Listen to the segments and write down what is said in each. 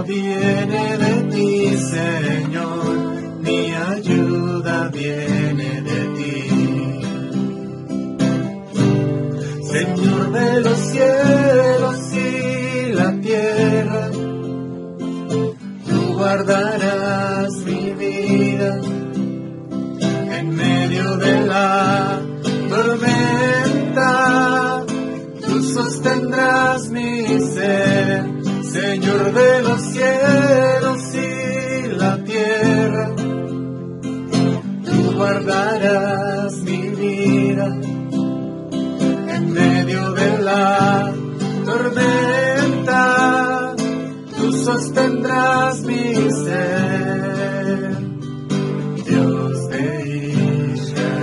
viene de ti, Señor, mi ayuda viene de ti. Señor de los cielos y la tierra, tú guardarás mi vida en medio de la tormenta, tú sostendrás mi ser. Señor de los cielos y la tierra, tú guardarás mi vida en medio de la tormenta, tú sostendrás mi ser, Dios de Israel.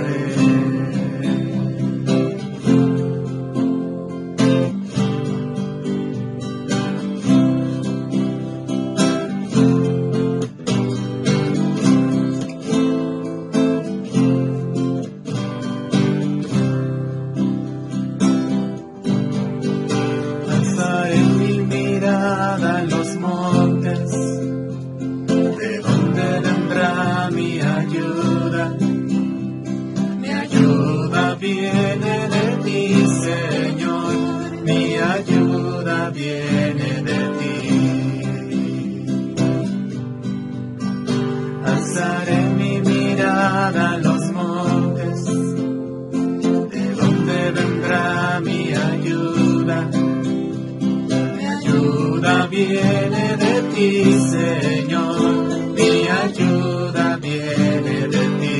Viene de ti, Señor, mi ayuda viene de ti. Alzaré mi mirada a los montes, ¿de dónde vendrá mi ayuda? Mi ayuda viene de ti, Señor, mi ayuda viene de ti.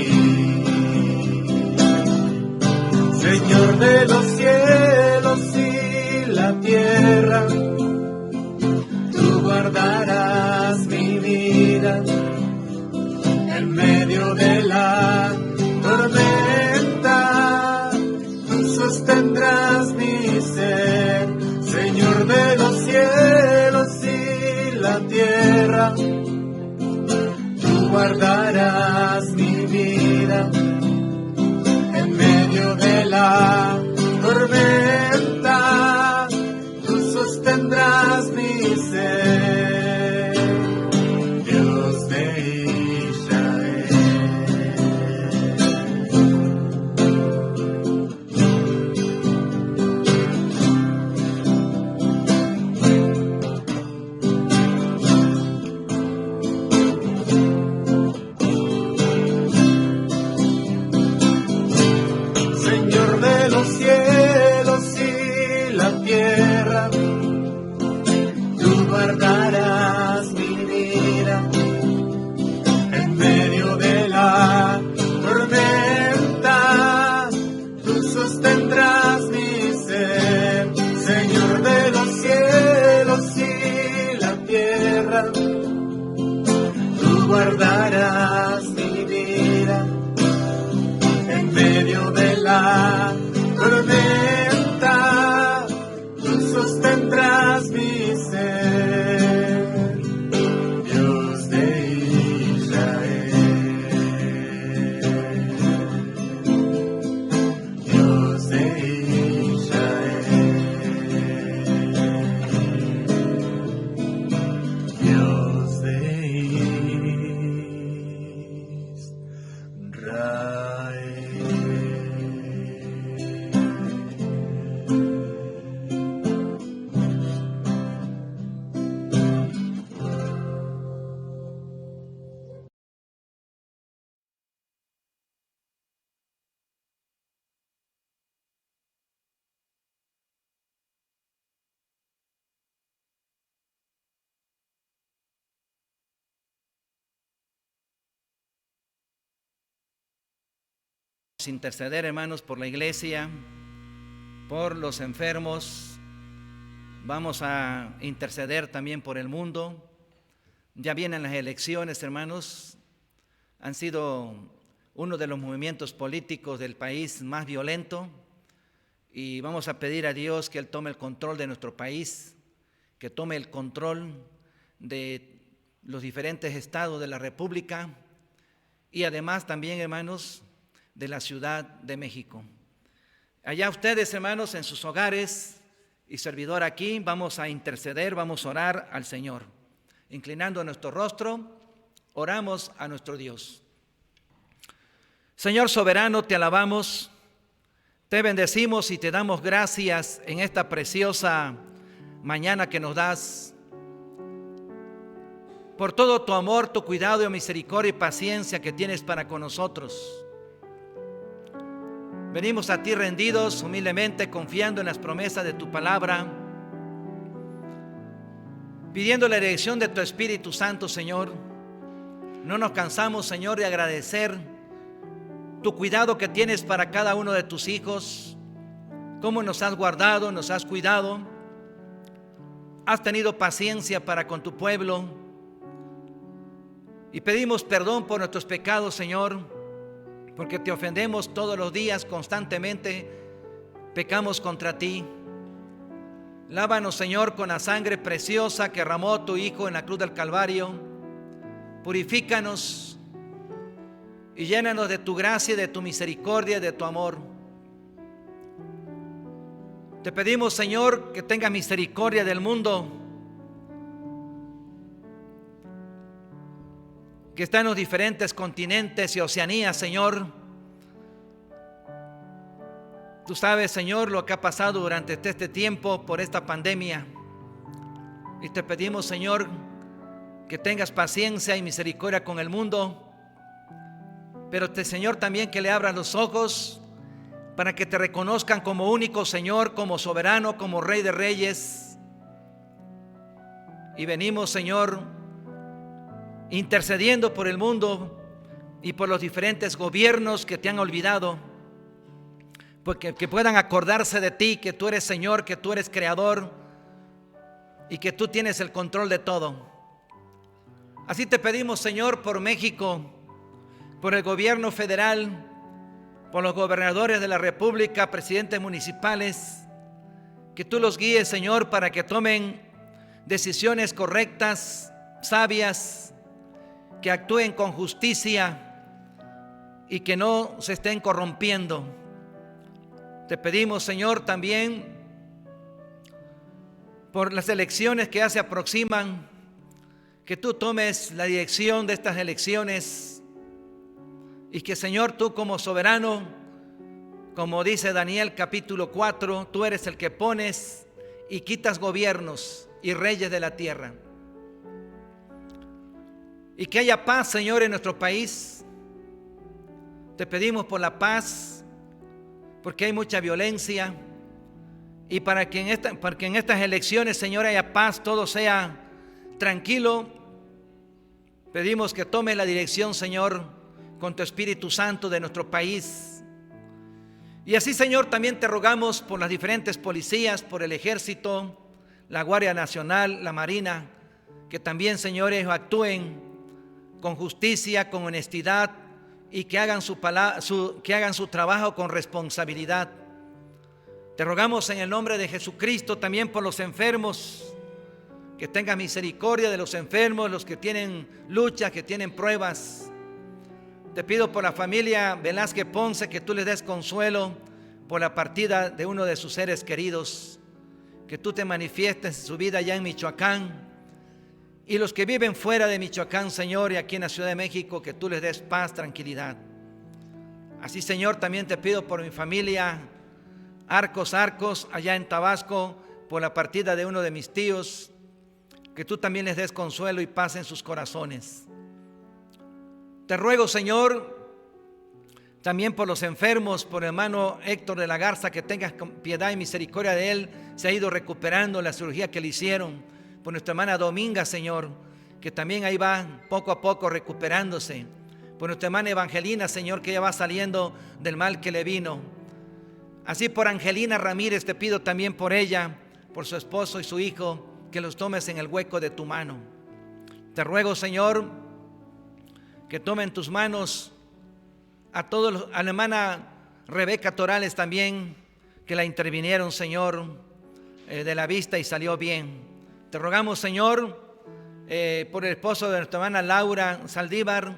Señor de los cielos y la tierra, tú guardarás mi vida en medio de la tormenta, tú sostendrás mi ser. Señor de los cielos y la tierra, tú guardarás mi vida en medio de la tormenta, tú sostendrás mi ser, Dios de Israel. Guardarás mi vida en medio de la tormenta, tú sostendrás mi ser, Dios de Israel, Dios de Israel, Dios de interceder, hermanos, por la iglesia, por los enfermos. Vamos a interceder también por el mundo. Ya vienen las elecciones, hermanos. Han sido uno de los movimientos políticos del país más violento, y vamos a pedir a Dios que Él tome el control de nuestro país, que tome el control de los diferentes estados de la República y además también, hermanos, de la Ciudad de México. Allá ustedes, hermanos, en sus hogares y servidor aquí, vamos a interceder, vamos a orar al Señor. inclinando nuestro rostro, oramos a nuestro Dios. Señor soberano, te alabamos, te bendecimos y te damos gracias en esta preciosa mañana que nos das, por todo tu amor, tu cuidado, misericordia y paciencia que tienes para con nosotros. Venimos a ti rendidos, humildemente, confiando en las promesas de tu palabra, pidiendo la dirección de tu Espíritu Santo, Señor. No nos cansamos, Señor, de agradecer tu cuidado que tienes para cada uno de tus hijos, cómo nos has guardado, nos has cuidado, has tenido paciencia para con tu pueblo. Y pedimos perdón por nuestros pecados, Señor, porque te ofendemos todos los días, constantemente pecamos contra ti. Lávanos, Señor, con la sangre preciosa que derramó tu Hijo en la cruz del Calvario. Purifícanos y llénanos de tu gracia, de tu misericordia, de tu amor. Te pedimos, Señor, que tengas misericordia del mundo que está en los diferentes continentes y Oceanías, Señor. Tú sabes, Señor, lo que ha pasado durante este tiempo por esta pandemia. Y te pedimos, Señor, que tengas paciencia y misericordia con el mundo. Pero Señor, también que le abras los ojos para que te reconozcan como único Señor, como soberano, como Rey de Reyes. Y venimos, Señor, intercediendo por el mundo y por los diferentes gobiernos que te han olvidado, porque que puedan acordarse de ti, que tú eres Señor, que tú eres creador y que tú tienes el control de todo. Así te pedimos, Señor, por México, por el gobierno federal, por los gobernadores de la república, presidentes municipales, que tú los guíes, Señor, para que tomen decisiones correctas, sabias, que actúen con justicia y que no se estén corrompiendo. Te pedimos, Señor, también por las elecciones que ya se aproximan, que tú tomes la dirección de estas elecciones y que, Señor, tú como soberano, como dice Daniel capítulo 4, tú eres el que pones y quitas gobiernos y reyes de la tierra. Y que haya paz, Señor, en nuestro país. Te pedimos por la paz, porque hay mucha violencia. Y para que en estas elecciones, Señor, haya paz, todo sea tranquilo. Pedimos que tomes la dirección, Señor, con tu Espíritu Santo de nuestro país. Y así, Señor, también te rogamos por las diferentes policías, por el ejército, la Guardia Nacional, la Marina, que también, señores, actúen con justicia, con honestidad y que hagan su trabajo con responsabilidad. Te rogamos en el nombre de Jesucristo también por los enfermos, que tengas misericordia de los enfermos, los que tienen luchas, que tienen pruebas. Te pido por la familia Velázquez Ponce que tú les des consuelo por la partida de uno de sus seres queridos, que tú te manifiestes en su vida allá en Michoacán. Y los que viven fuera de Michoacán, Señor, y aquí en la Ciudad de México, que tú les des paz, tranquilidad. Así, Señor, también te pido por mi familia Arcos, allá en Tabasco, por la partida de uno de mis tíos, que tú también les des consuelo y paz en sus corazones. Te ruego, Señor, también por los enfermos, por el hermano Héctor de la Garza, que tengas piedad y misericordia de él, se ha ido recuperando la cirugía que le hicieron. Por nuestra hermana Dominga, Señor, que también ahí va poco a poco recuperándose. Por nuestra hermana Evangelina, Señor, que ya va saliendo del mal que le vino. Así por Angelina Ramírez te pido también por ella, por su esposo y su hijo, que los tomes en el hueco de tu mano. Te ruego, Señor, que tome en tus manos a todos, a la hermana Rebeca Torales también, que la intervinieron, Señor, de la vista y salió bien. Te rogamos, Señor, por el esposo de nuestra hermana Laura Saldívar,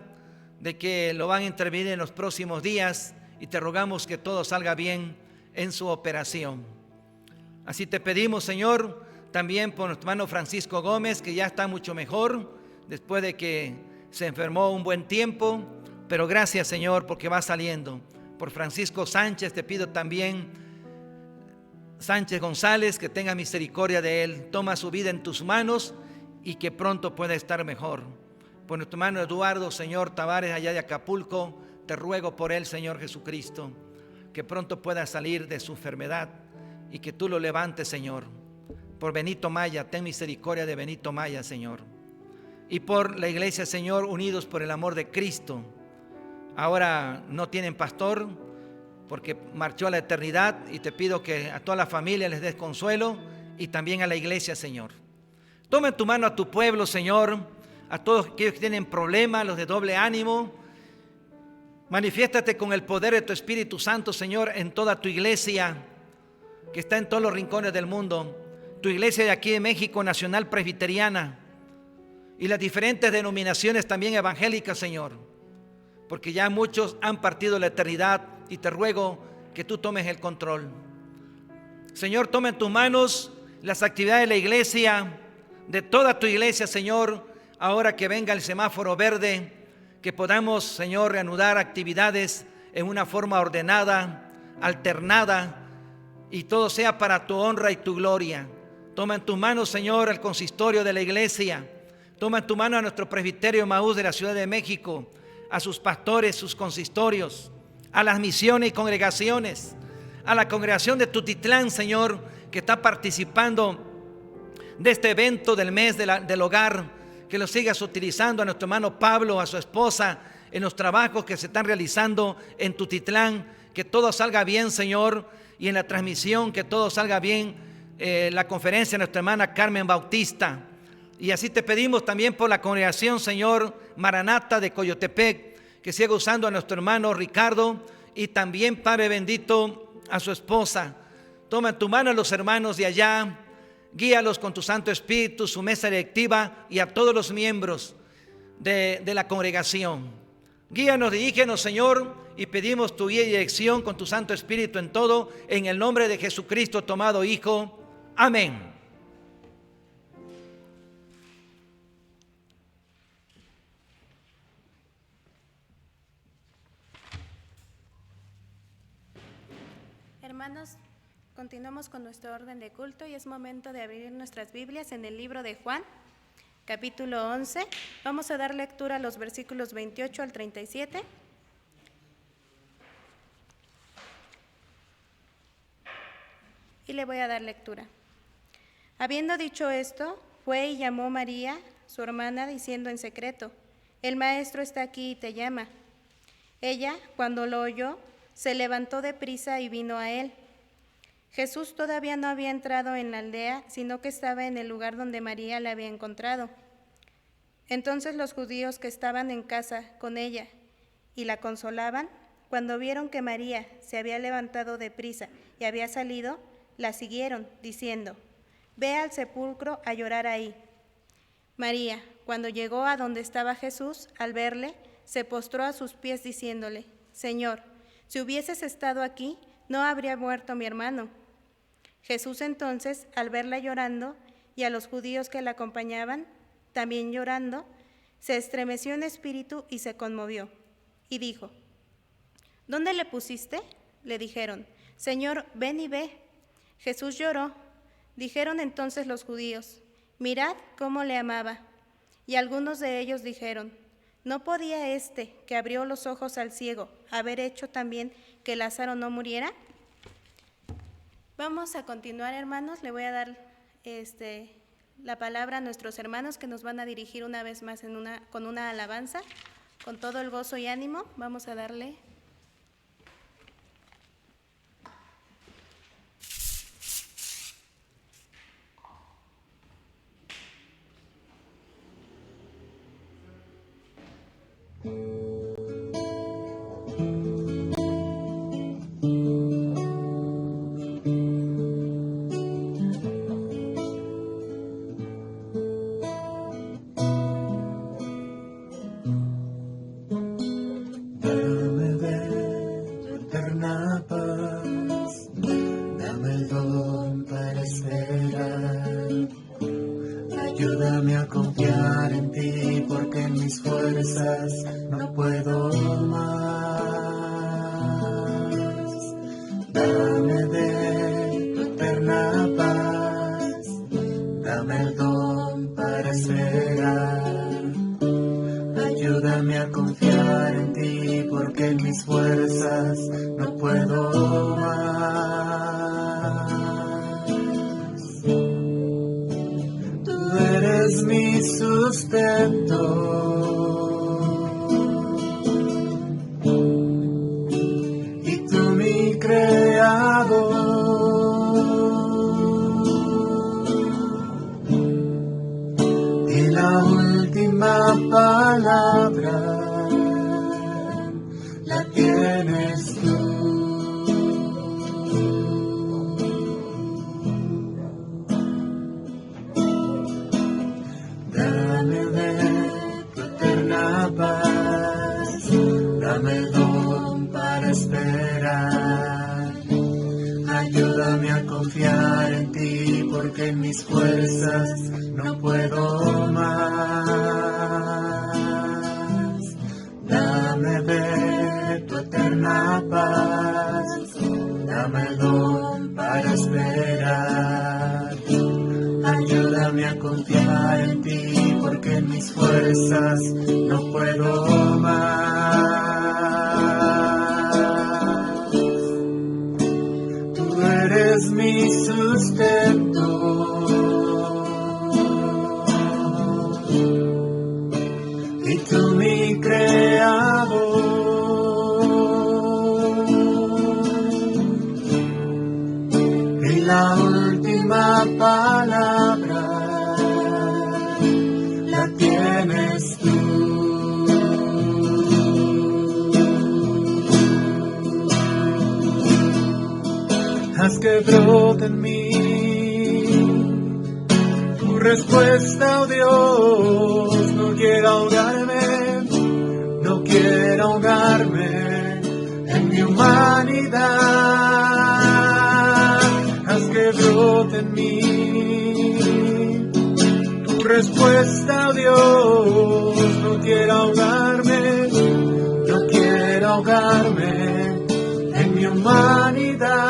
de que lo van a intervenir en los próximos días, y te rogamos que todo salga bien en su operación. Así te pedimos, Señor, También por nuestro hermano Francisco Gómez, que ya está mucho mejor después de que se enfermó un buen tiempo, pero gracias, Señor, porque va saliendo. Por Francisco Sánchez te pido también, Sánchez González, que tenga misericordia de él. Toma su vida en tus manos y que pronto pueda estar mejor. Por nuestro hermano Eduardo, Señor Tavares, allá de Acapulco, te ruego por él, Señor Jesucristo, que pronto pueda salir de su enfermedad y que tú lo levantes, Señor. Por Benito Maya, ten misericordia de Benito Maya, Señor. Y por la iglesia, Señor, unidos por el amor de Cristo. Ahora no tienen pastor porque marchó a la eternidad, y te pido que a toda la familia les des consuelo y también a la iglesia, Señor. Toma en tu mano a tu pueblo, Señor, a todos aquellos que tienen problemas, los de doble ánimo. Manifiéstate con el poder de tu Espíritu Santo, Señor, en toda tu iglesia que está en todos los rincones del mundo. Tu iglesia de aquí de México, Nacional Presbiteriana, y las diferentes denominaciones también evangélicas, Señor, porque ya muchos han partido la eternidad, y te ruego que tú tomes el control. Señor, toma en tus manos las actividades de la iglesia, de toda tu iglesia, Señor, ahora que venga el semáforo verde, que podamos, Señor, reanudar actividades en una forma ordenada, alternada, y todo sea para tu honra y tu gloria. Toma en tus manos, Señor, el consistorio de la iglesia. Toma en tu mano a nuestro presbiterio Emaús de la Ciudad de México, a sus pastores, sus consistorios, a las misiones y congregaciones, a la congregación de Tutitlán, Señor, que está participando de este evento del mes del hogar, que lo sigas utilizando, a nuestro hermano Pablo, a su esposa, en los trabajos que se están realizando en Tutitlán, que todo salga bien, Señor, y en la transmisión que todo salga bien, la conferencia de nuestra hermana Carmen Bautista. Y así te pedimos también por la congregación, Señor, Maranata de Coyotepec, que siga usando a nuestro hermano Ricardo, y también, Padre bendito, a su esposa. Toma en tu mano a los hermanos de allá, guíalos con tu Santo Espíritu, su mesa directiva y a todos los miembros de la congregación. Guíanos, dirígenos, Señor, y pedimos tu guía y dirección con tu Santo Espíritu en todo, en el nombre de Jesucristo, tomado Hijo. Amén. Hermanos, continuamos con nuestro orden de culto y es momento de abrir nuestras Biblias en el libro de Juan, capítulo 11. Vamos a dar lectura a los versículos 28 al 37. Y le voy a dar lectura. Habiendo dicho esto, fue y llamó a María, su hermana, diciendo en secreto: el maestro está aquí y te llama. Ella, cuando lo oyó, se levantó de prisa y vino a él. Jesús todavía no había entrado en la aldea, sino que estaba en el lugar donde María la había encontrado. Entonces los judíos que estaban en casa con ella y la consolaban, cuando vieron que María se había levantado de prisa y había salido, la siguieron, diciendo: ve al sepulcro a llorar ahí. María, cuando llegó a donde estaba Jesús, al verle, se postró a sus pies diciéndole: Señor, si hubieses estado aquí, no habría muerto mi hermano. Jesús entonces, al verla llorando, y a los judíos que la acompañaban, también llorando, se estremeció en espíritu y se conmovió, y dijo: ¿dónde le pusiste? Le dijeron: Señor, ven y ve. Jesús lloró. Dijeron entonces los judíos: mirad cómo le amaba. Y algunos de ellos dijeron: ¿no podía este, que abrió los ojos al ciego, haber hecho también que Lázaro no muriera? Vamos a continuar, hermanos. Le voy a dar la palabra a nuestros hermanos, que nos van a dirigir una vez más con una alabanza. Con todo el gozo y ánimo, vamos a darle. Dame el don para esperar, fuerzas no puedo más. Dame de tu eterna paz, dame el don para esperar. Ayúdame a confiar en ti, porque en mis fuerzas no puedo más. Tú eres mi sustento, y tú mi creador. Y la última palabra la tienes tú. Dame de tu eterna paz, dame el don para esperar. Ayúdame a confiar en ti, porque en mis fuerzas no puedo más. Dame de tu eterna paz, dame el don para esperar. Ayúdame a confiar en ti, porque en mis fuerzas no puedo más. Tú eres mi sustento, y tú mi creador. Y la última palabra la tienes tú. Haz que brote en mí tu respuesta, oh Dios. No quiero ahogarme, no quiero ahogarme en mi humanidad. Haz que brote en mí tu respuesta, oh Dios. No quiero ahogarme, no quiero ahogarme en mi humanidad.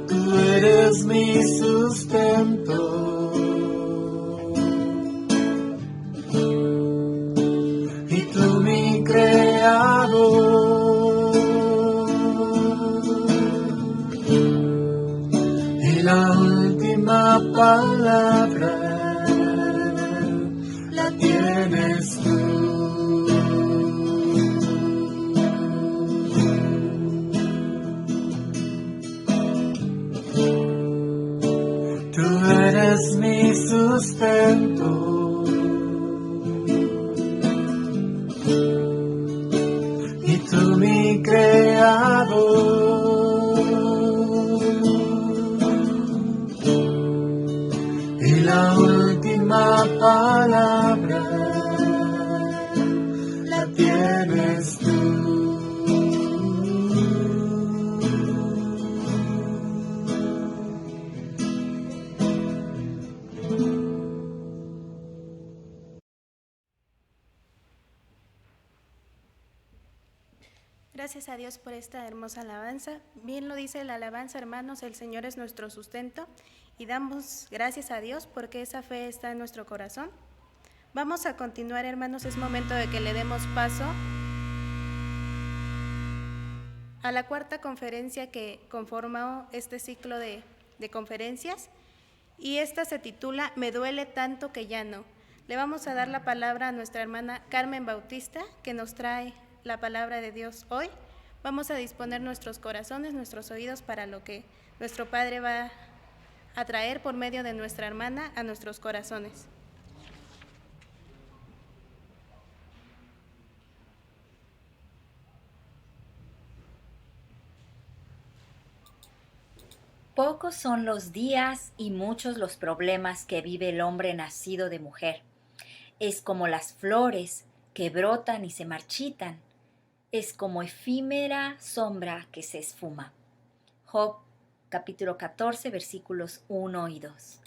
Tú eres mi sustento, y tú mi creador. Y la última palabra la tienes tú. Tú eres mi sustento, y tú mi creador. Y la última palabra la tienes tú. Gracias a Dios por esta hermosa alabanza. Bien lo dice la alabanza, hermanos, el Señor es nuestro sustento, y damos gracias a Dios porque esa fe está en nuestro corazón. Vamos a continuar, hermanos, es momento de que le demos paso a la cuarta conferencia que conformó este ciclo de conferencias, y esta se titula Me duele tanto que ya no. Le vamos a dar la palabra a nuestra hermana Carmen Bautista, que nos trae la palabra de Dios hoy. Vamos a disponer nuestros corazones, nuestros oídos para lo que nuestro Padre va a traer por medio de nuestra hermana a nuestros corazones. Pocos son los días y muchos los problemas que vive el hombre nacido de mujer. Es como las flores que brotan y se marchitan. Es como efímera sombra que se esfuma. Job, capítulo 14, versículos 1 y 2.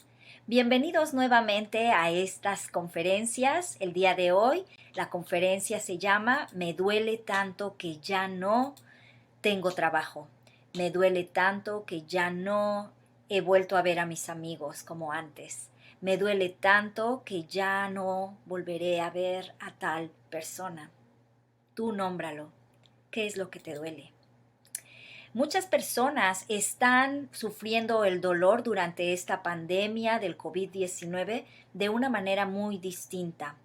Bienvenidos nuevamente a estas conferencias. El día de hoy la conferencia se llama Me duele tanto que ya no tengo trabajo. Me duele tanto que ya no he vuelto a ver a mis amigos como antes. Me duele tanto que ya no volveré a ver a tal persona. Tú nómbralo. ¿Qué es lo que te duele? Muchas personas están sufriendo el dolor durante esta pandemia del COVID-19 de una manera muy distinta.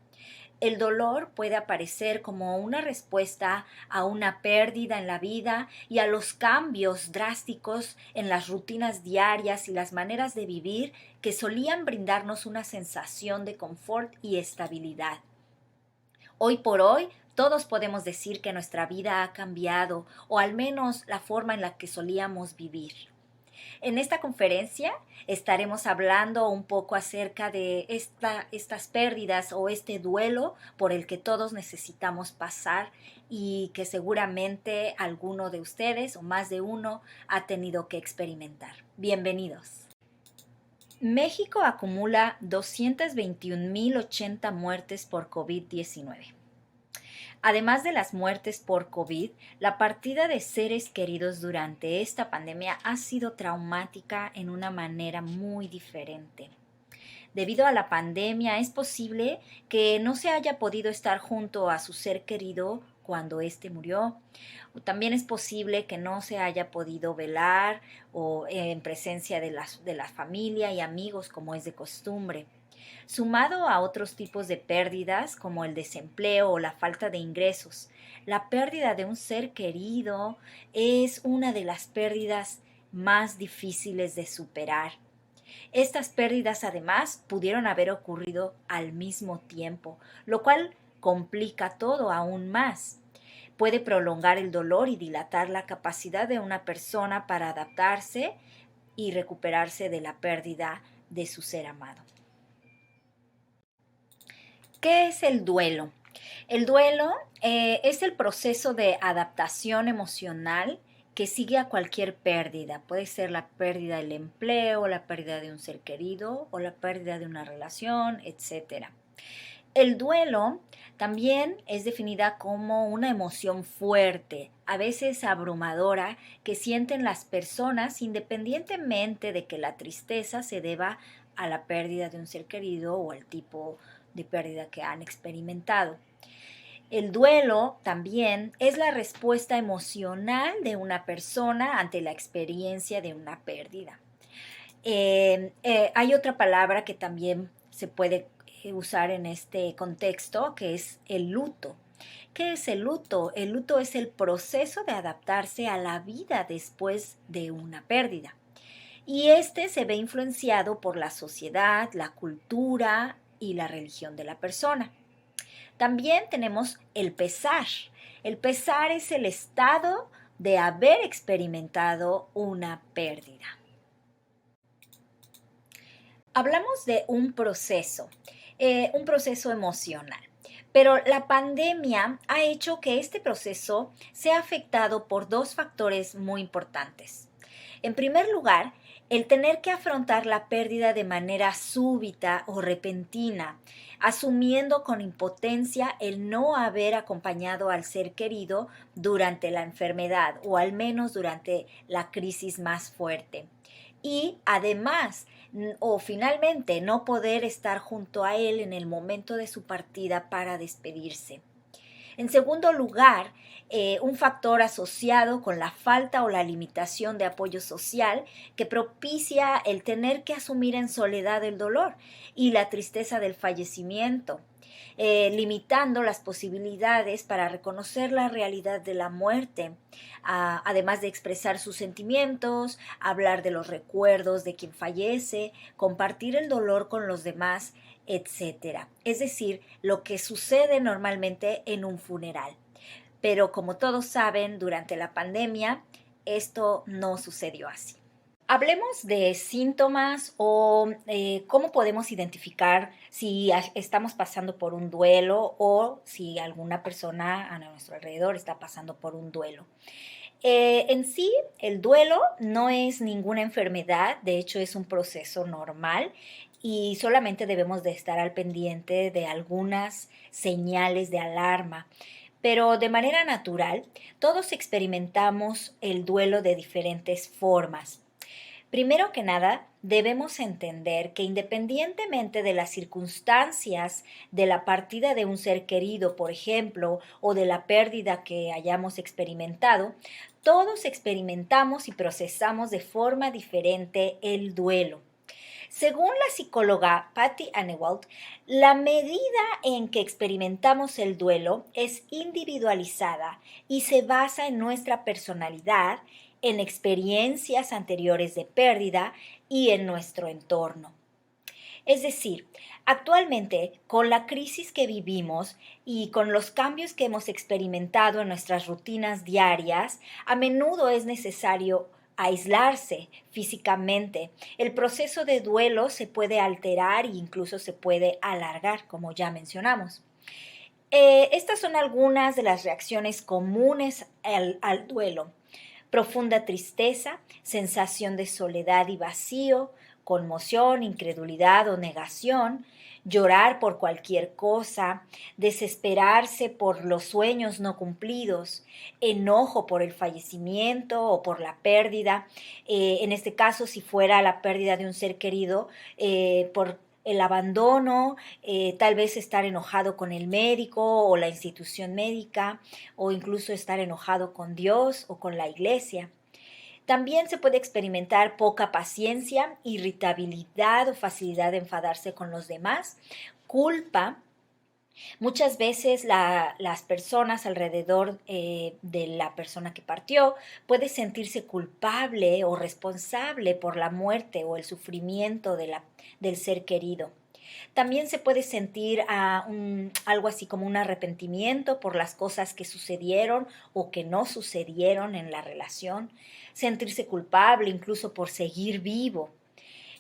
El dolor puede aparecer como una respuesta a una pérdida en la vida y a los cambios drásticos en las rutinas diarias y las maneras de vivir que solían brindarnos una sensación de confort y estabilidad. Hoy por hoy, todos podemos decir que nuestra vida ha cambiado, o al menos la forma en la que solíamos vivir. En esta conferencia estaremos hablando un poco acerca de estas pérdidas o este duelo por el que todos necesitamos pasar y que seguramente alguno de ustedes o más de uno ha tenido que experimentar. Bienvenidos. México acumula 221.080 muertes por COVID-19. Además de las muertes por COVID, la partida de seres queridos durante esta pandemia ha sido traumática en una manera muy diferente. Debido a la pandemia, es posible que no se haya podido estar junto a su ser querido cuando éste murió. También es posible que no se haya podido velar o en presencia de la familia y amigos como es de costumbre. Sumado a otros tipos de pérdidas como el desempleo o la falta de ingresos, la pérdida de un ser querido es una de las pérdidas más difíciles de superar. Estas pérdidas además pudieron haber ocurrido al mismo tiempo, lo cual complica todo aún más. Puede prolongar el dolor y dilatar la capacidad de una persona para adaptarse y recuperarse de la pérdida de su ser amado. ¿Qué es el duelo? El duelo es el proceso de adaptación emocional que sigue a cualquier pérdida. Puede ser la pérdida del empleo, la pérdida de un ser querido o la pérdida de una relación, etc. El duelo también es definida como una emoción fuerte, a veces abrumadora, que sienten las personas independientemente de que la tristeza se deba a la pérdida de un ser querido o al tipo de pérdida que han experimentado. El duelo también es la respuesta emocional de una persona ante la experiencia de una pérdida. Hay otra palabra que también se puede usar en este contexto, que es el luto. ¿Qué es el luto? El luto es el proceso de adaptarse a la vida después de una pérdida. Y este se ve influenciado por la sociedad, la cultura y la religión de la persona. También tenemos el pesar. El pesar es el estado de haber experimentado una pérdida. Hablamos de un proceso emocional. Pero la pandemia ha hecho que este proceso sea afectado por dos factores muy importantes. En primer lugar, el tener que afrontar la pérdida de manera súbita o repentina, asumiendo con impotencia el no haber acompañado al ser querido durante la enfermedad o al menos durante la crisis más fuerte. Y además, o finalmente, no poder estar junto a él en el momento de su partida para despedirse. En segundo lugar, un factor asociado con la falta o la limitación de apoyo social que propicia el tener que asumir en soledad el dolor y la tristeza del fallecimiento, limitando las posibilidades para reconocer la realidad de la muerte, además de expresar sus sentimientos, hablar de los recuerdos de quien fallece, compartir el dolor con los demás, etcétera. Es decir, lo que sucede normalmente en un funeral. Pero como todos saben, durante la pandemia, esto no sucedió así. Hablemos de síntomas o cómo podemos identificar si estamos pasando por un duelo o si alguna persona a nuestro alrededor está pasando por un duelo. En sí, el duelo no es ninguna enfermedad, de hecho es un proceso normal y solamente debemos de estar al pendiente de algunas señales de alarma. Pero de manera natural, todos experimentamos el duelo de diferentes formas. Primero que nada, debemos entender que independientemente de las circunstancias de la partida de un ser querido, por ejemplo, o de la pérdida que hayamos experimentado, todos experimentamos y procesamos de forma diferente el duelo. Según la psicóloga Patty Anewalt, la medida en que experimentamos el duelo es individualizada y se basa en nuestra personalidad, en experiencias anteriores de pérdida y en nuestro entorno. Es decir, actualmente, con la crisis que vivimos y con los cambios que hemos experimentado en nuestras rutinas diarias, a menudo es necesario aislarse físicamente. El proceso de duelo se puede alterar e incluso se puede alargar, como ya mencionamos. Estas son algunas de las reacciones comunes al duelo. Profunda tristeza, sensación de soledad y vacío, conmoción, incredulidad o negación, llorar por cualquier cosa, desesperarse por los sueños no cumplidos, enojo por el fallecimiento o por la pérdida. En este caso, si fuera la pérdida de un ser querido, por el abandono, tal vez estar enojado con el médico o la institución médica, o incluso estar enojado con Dios o con la iglesia. También se puede experimentar poca paciencia, irritabilidad o facilidad de enfadarse con los demás, culpa. Muchas veces las personas alrededor de la persona que partió puede sentirse culpable o responsable por la muerte o el sufrimiento del ser querido. También se puede sentir algo así como un arrepentimiento por las cosas que sucedieron o que no sucedieron en la relación, sentirse culpable incluso por seguir vivo.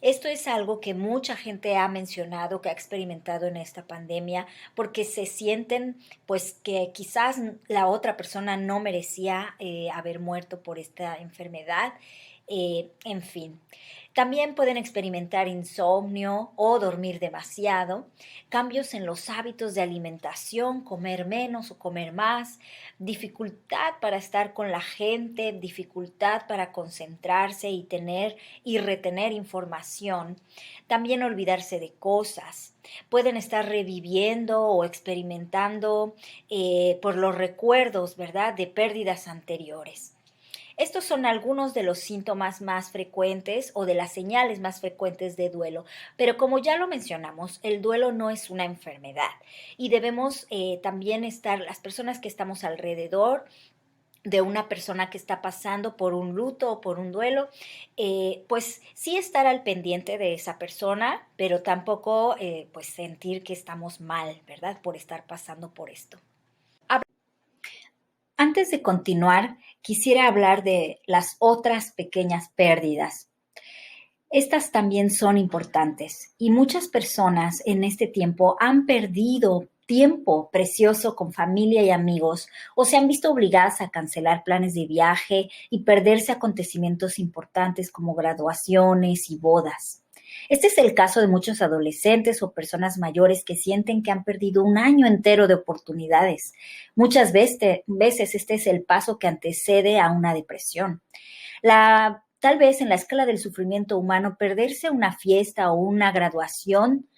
Esto es algo que mucha gente ha mencionado, que ha experimentado en esta pandemia, porque se sienten pues que quizás la otra persona no merecía haber muerto por esta enfermedad. En fin. También pueden experimentar insomnio o dormir demasiado, cambios en los hábitos de alimentación, comer menos o comer más, dificultad para estar con la gente, dificultad para concentrarse y tener y retener información, también olvidarse de cosas. Pueden estar reviviendo o experimentando por los recuerdos, ¿verdad?, de pérdidas anteriores. Estos son algunos de los síntomas más frecuentes o de las señales más frecuentes de duelo, pero como ya lo mencionamos, el duelo no es una enfermedad y debemos también estar, las personas que estamos alrededor de una persona que está pasando por un luto o por un duelo, pues sí estar al pendiente de esa persona, pero tampoco pues sentir que estamos mal, ¿verdad?, por estar pasando por esto. Antes de continuar, quisiera hablar de las otras pequeñas pérdidas. Estas también son importantes y muchas personas en este tiempo han perdido tiempo precioso con familia y amigos o se han visto obligadas a cancelar planes de viaje y perderse acontecimientos importantes como graduaciones y bodas. Este es el caso de muchos adolescentes o personas mayores que sienten que han perdido un año entero de oportunidades. Muchas veces este es el paso que antecede a una depresión. Tal vez en la escala del sufrimiento humano, perderse una fiesta o una graduación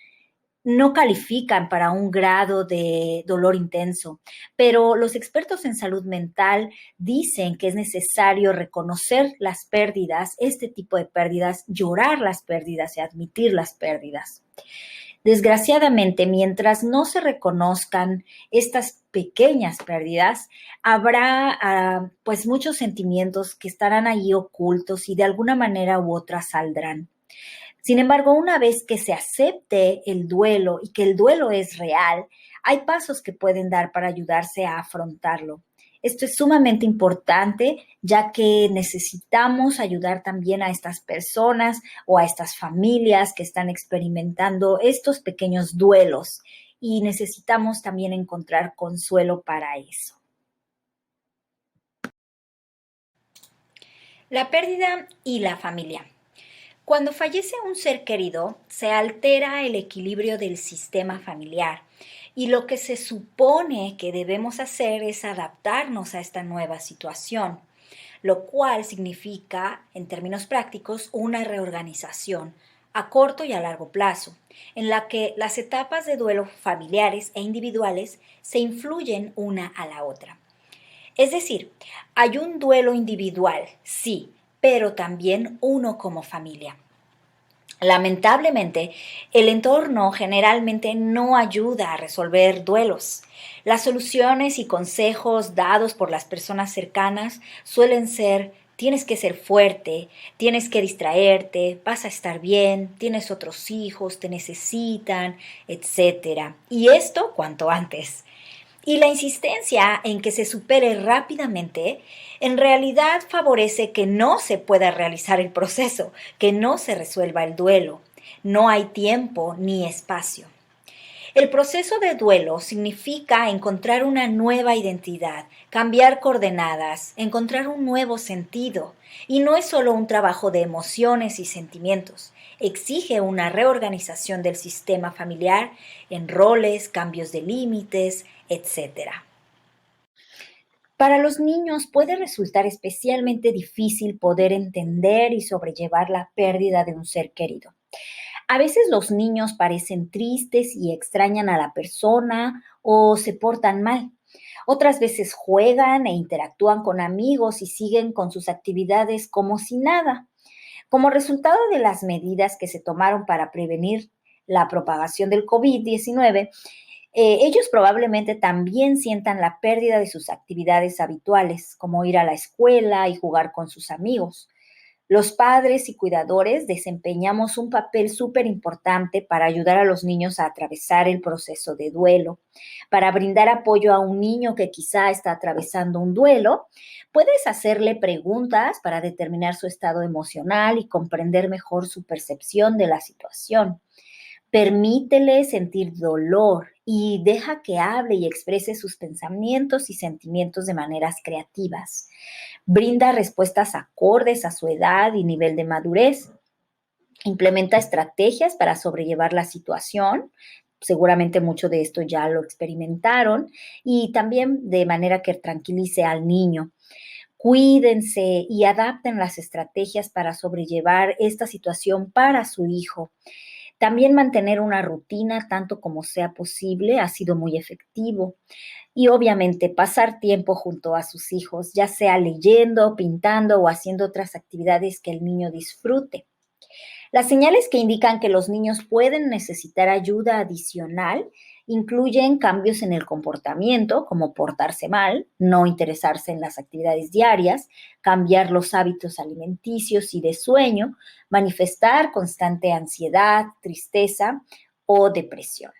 no califican para un grado de dolor intenso, pero los expertos en salud mental dicen que es necesario reconocer las pérdidas, este tipo de pérdidas, llorar las pérdidas y admitir las pérdidas. Desgraciadamente, mientras no se reconozcan estas pequeñas pérdidas, habrá pues muchos sentimientos que estarán ahí ocultos y de alguna manera u otra saldrán. Sin embargo, una vez que se acepte el duelo y que el duelo es real, hay pasos que pueden dar para ayudarse a afrontarlo. Esto es sumamente importante, ya que necesitamos ayudar también a estas personas o a estas familias que están experimentando estos pequeños duelos y necesitamos también encontrar consuelo para eso. La pérdida y la familia. Cuando fallece un ser querido, se altera el equilibrio del sistema familiar y lo que se supone que debemos hacer es adaptarnos a esta nueva situación, lo cual significa, en términos prácticos, una reorganización a corto y a largo plazo, en la que las etapas de duelo familiares e individuales se influyen una a la otra. Es decir, hay un duelo individual, sí, pero también uno como familia. Lamentablemente, el entorno generalmente no ayuda a resolver duelos. Las soluciones y consejos dados por las personas cercanas suelen ser: tienes que ser fuerte, tienes que distraerte, vas a estar bien, tienes otros hijos, te necesitan, etcétera. Y esto cuanto antes. Y la insistencia en que se supere rápidamente en realidad favorece que no se pueda realizar el proceso, que no se resuelva el duelo. No hay tiempo ni espacio. El proceso de duelo significa encontrar una nueva identidad, cambiar coordenadas, encontrar un nuevo sentido. Y no es solo un trabajo de emociones y sentimientos. Exige una reorganización del sistema familiar en roles, cambios de límites, etc. Para los niños puede resultar especialmente difícil poder entender y sobrellevar la pérdida de un ser querido. A veces los niños parecen tristes y extrañan a la persona o se portan mal. Otras veces juegan e interactúan con amigos y siguen con sus actividades como si nada. Como resultado de las medidas que se tomaron para prevenir la propagación del COVID-19, ellos probablemente también sientan la pérdida de sus actividades habituales, como ir a la escuela y jugar con sus amigos. Los padres y cuidadores desempeñamos un papel súper importante para ayudar a los niños a atravesar el proceso de duelo. Para brindar apoyo a un niño que quizá está atravesando un duelo, puedes hacerle preguntas para determinar su estado emocional y comprender mejor su percepción de la situación. Permítele sentir dolor y deja que hable y exprese sus pensamientos y sentimientos de maneras creativas. Brinda respuestas acordes a su edad y nivel de madurez. Implementa estrategias para sobrellevar la situación. Seguramente mucho de esto ya lo experimentaron. Y también de manera que tranquilice al niño. Cuídense y adapten las estrategias para sobrellevar esta situación para su hijo. También mantener una rutina tanto como sea posible ha sido muy efectivo. Y obviamente pasar tiempo junto a sus hijos, ya sea leyendo, pintando o haciendo otras actividades que el niño disfrute. Las señales que indican que los niños pueden necesitar ayuda adicional incluyen cambios en el comportamiento, como portarse mal, no interesarse en las actividades diarias, cambiar los hábitos alimenticios y de sueño, manifestar constante ansiedad, tristeza o depresión.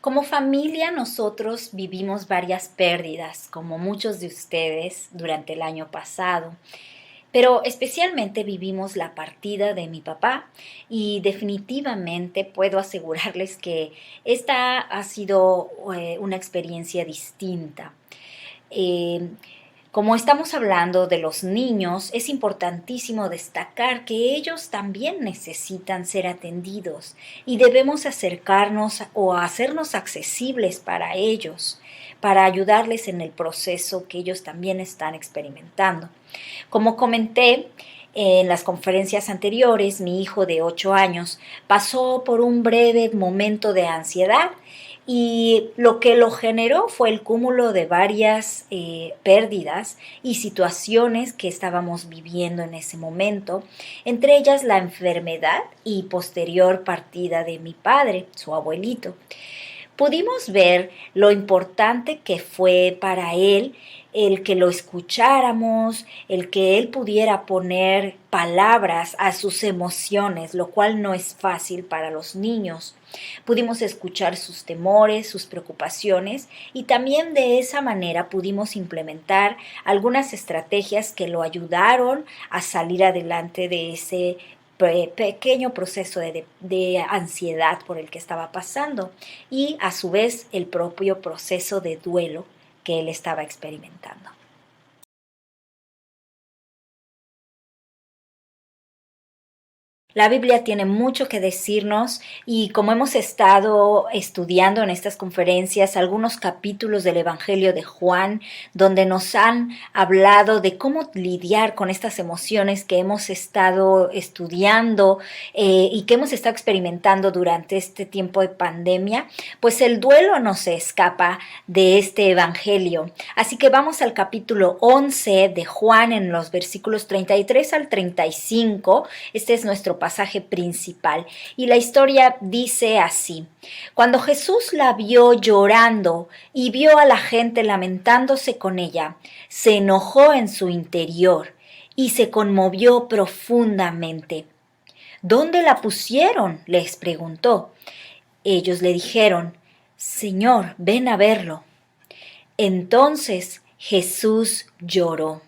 Como familia, nosotros vivimos varias pérdidas, como muchos de ustedes durante el año pasado. Pero especialmente vivimos la partida de mi papá y definitivamente puedo asegurarles que esta ha sido una experiencia distinta. Eh, Como estamos hablando de los niños, es importantísimo destacar que ellos también necesitan ser atendidos y debemos acercarnos o hacernos accesibles para ellos, para ayudarles en el proceso que ellos también están experimentando. Como comenté en las conferencias anteriores, mi hijo de 8 años pasó por un breve momento de ansiedad y lo que lo generó fue el cúmulo de varias pérdidas y situaciones que estábamos viviendo en ese momento, entre ellas la enfermedad y posterior partida de mi padre, su abuelito. Pudimos ver lo importante que fue para él el que lo escucháramos, el que él pudiera poner palabras a sus emociones, lo cual no es fácil para los niños. Pudimos escuchar sus temores, sus preocupaciones y también de esa manera pudimos implementar algunas estrategias que lo ayudaron a salir adelante de ese pequeño proceso de ansiedad por el que estaba pasando y a su vez el propio proceso de duelo que él estaba experimentando. La Biblia tiene mucho que decirnos y como hemos estado estudiando en estas conferencias algunos capítulos del Evangelio de Juan, donde nos han hablado de cómo lidiar con estas emociones que hemos estado estudiando y que hemos estado experimentando durante este tiempo de pandemia, pues el duelo no se escapa de este Evangelio. Así que vamos al capítulo 11 de Juan en los versículos 33 al 35. Este es nuestro pasaje principal y la historia dice así: cuando Jesús la vio llorando y vio a la gente lamentándose con ella, se enojó en su interior y se conmovió profundamente. ¿Dónde la pusieron?, les preguntó. Ellos le dijeron: Señor, ven a verlo. Entonces Jesús lloró.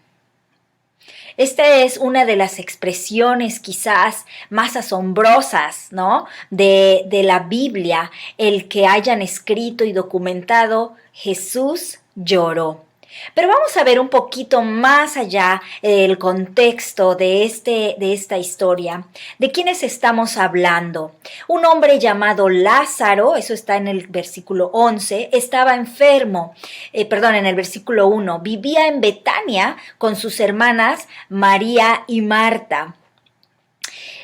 Esta es una de las expresiones quizás más asombrosas, ¿no?, de la Biblia, el que hayan escrito y documentado Jesús lloró. Pero vamos a ver un poquito más allá el contexto de esta historia. ¿De quiénes estamos hablando? Un hombre llamado Lázaro, eso está en el versículo 11, estaba enfermo, en el versículo 1, vivía en Betania con sus hermanas María y Marta.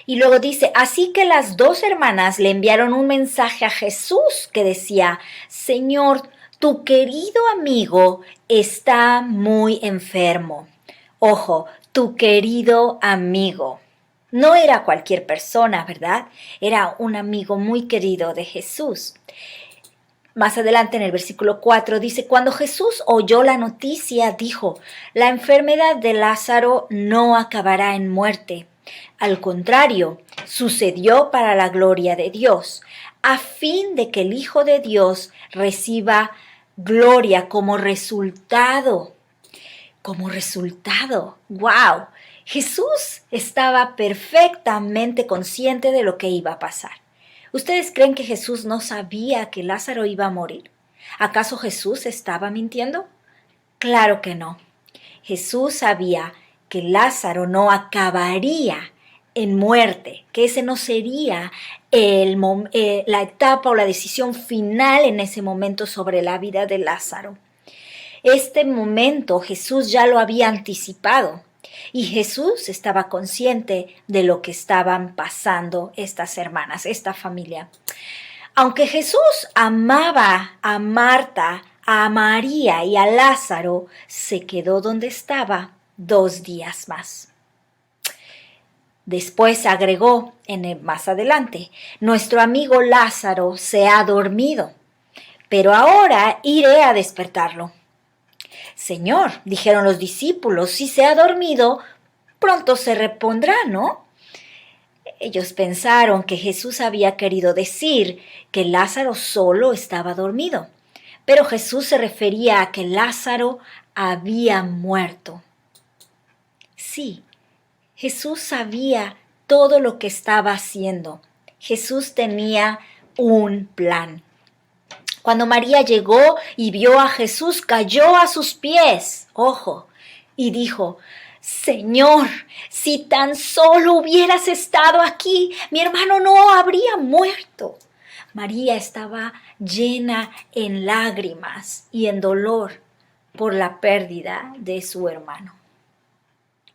Y luego dice, así que las dos hermanas le enviaron un mensaje a Jesús que decía: Señor, tu querido amigo está muy enfermo. Ojo, tu querido amigo. No era cualquier persona, ¿verdad? Era un amigo muy querido de Jesús. Más adelante en el versículo 4 dice, cuando Jesús oyó la noticia, dijo, la enfermedad de Lázaro no acabará en muerte. Al contrario, sucedió para la gloria de Dios, a fin de que el Hijo de Dios reciba gloria como resultado. ¡Wow! Jesús estaba perfectamente consciente de lo que iba a pasar. ¿Ustedes creen que Jesús no sabía que Lázaro iba a morir? ¿Acaso Jesús estaba mintiendo? Claro que no. Jesús sabía que Lázaro no acabaría en muerte, que ese no sería la etapa o la decisión final en ese momento sobre la vida de Lázaro. Este momento Jesús ya lo había anticipado y Jesús estaba consciente de lo que estaban pasando estas hermanas, esta familia. Aunque Jesús amaba a Marta, a María y a Lázaro, se quedó donde estaba 2 días más. Después agregó más adelante, nuestro amigo Lázaro se ha dormido, pero ahora iré a despertarlo. Señor, dijeron los discípulos, si se ha dormido, pronto se repondrá, ¿no? Ellos pensaron que Jesús había querido decir que Lázaro solo estaba dormido, pero Jesús se refería a que Lázaro había muerto. Sí, Jesús sabía todo lo que estaba haciendo. Jesús tenía un plan. Cuando María llegó y vio a Jesús, cayó a sus pies, ojo, y dijo, Señor, si tan solo hubieras estado aquí, mi hermano no habría muerto. María estaba llena en lágrimas y en dolor por la pérdida de su hermano.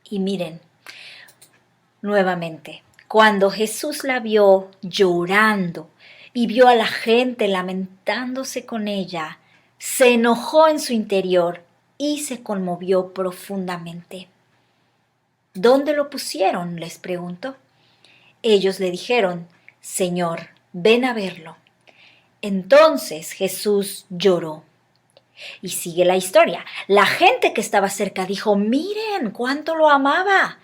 Y miren, nuevamente, cuando Jesús la vio llorando y vio a la gente lamentándose con ella, se enojó en su interior y se conmovió profundamente. ¿Dónde lo pusieron?, les preguntó. Ellos le dijeron, Señor, ven a verlo. Entonces Jesús lloró. Y sigue la historia. La gente que estaba cerca dijo, miren cuánto lo amaba.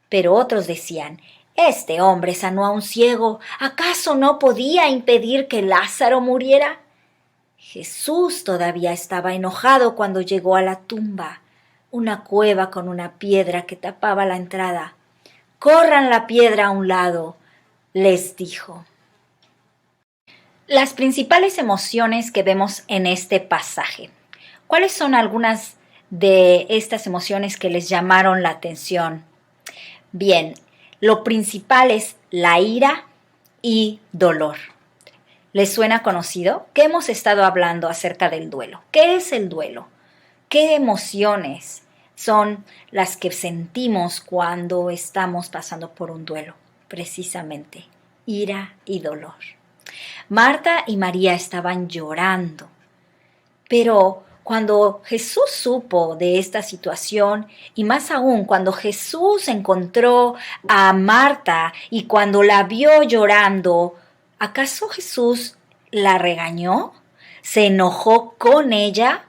Pero otros decían, este hombre sanó a un ciego. ¿Acaso no podía impedir que Lázaro muriera? Jesús todavía estaba enojado cuando llegó a la tumba, una cueva con una piedra que tapaba la entrada. Corran la piedra a un lado, les dijo. Las principales emociones que vemos en este pasaje. ¿Cuáles son algunas de estas emociones que les llamaron la atención? Bien, Lo principal es la ira y dolor. ¿Les suena conocido? ¿Qué hemos estado hablando acerca del duelo? ¿Qué es el duelo? ¿Qué emociones son las que sentimos cuando estamos pasando por un duelo? Precisamente, ira y dolor. Marta y María estaban llorando, pero cuando Jesús supo de esta situación, y más aún cuando Jesús encontró a Marta y cuando la vio llorando, ¿acaso Jesús la regañó? ¿Se enojó con ella?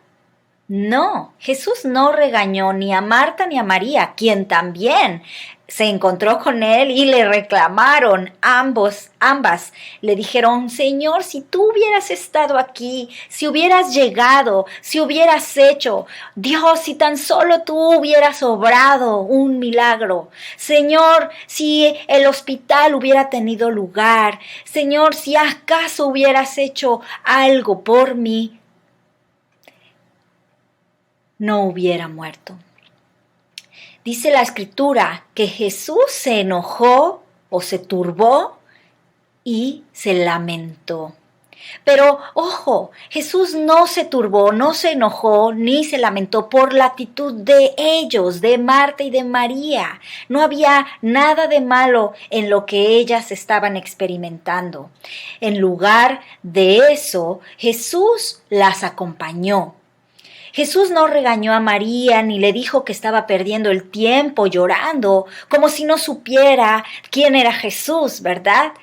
No, Jesús no regañó ni a Marta ni a María, quien también se encontró con él y le reclamaron ambas. Le dijeron, Señor, si tú hubieras estado aquí, si hubieras llegado, si hubieras hecho, Dios, si tan solo tú hubieras obrado un milagro. Señor, si el hospital hubiera tenido lugar. Señor, si acaso hubieras hecho algo por mí, no hubiera muerto. Dice la Escritura que Jesús se enojó o se turbó y se lamentó. Pero, ojo, Jesús no se turbó, no se enojó ni se lamentó por la actitud de ellos, de Marta y de María. No había nada de malo en lo que ellas estaban experimentando. En lugar de eso, Jesús las acompañó. Jesús no regañó a María ni le dijo que estaba perdiendo el tiempo llorando, como si no supiera quién era Jesús, ¿verdad?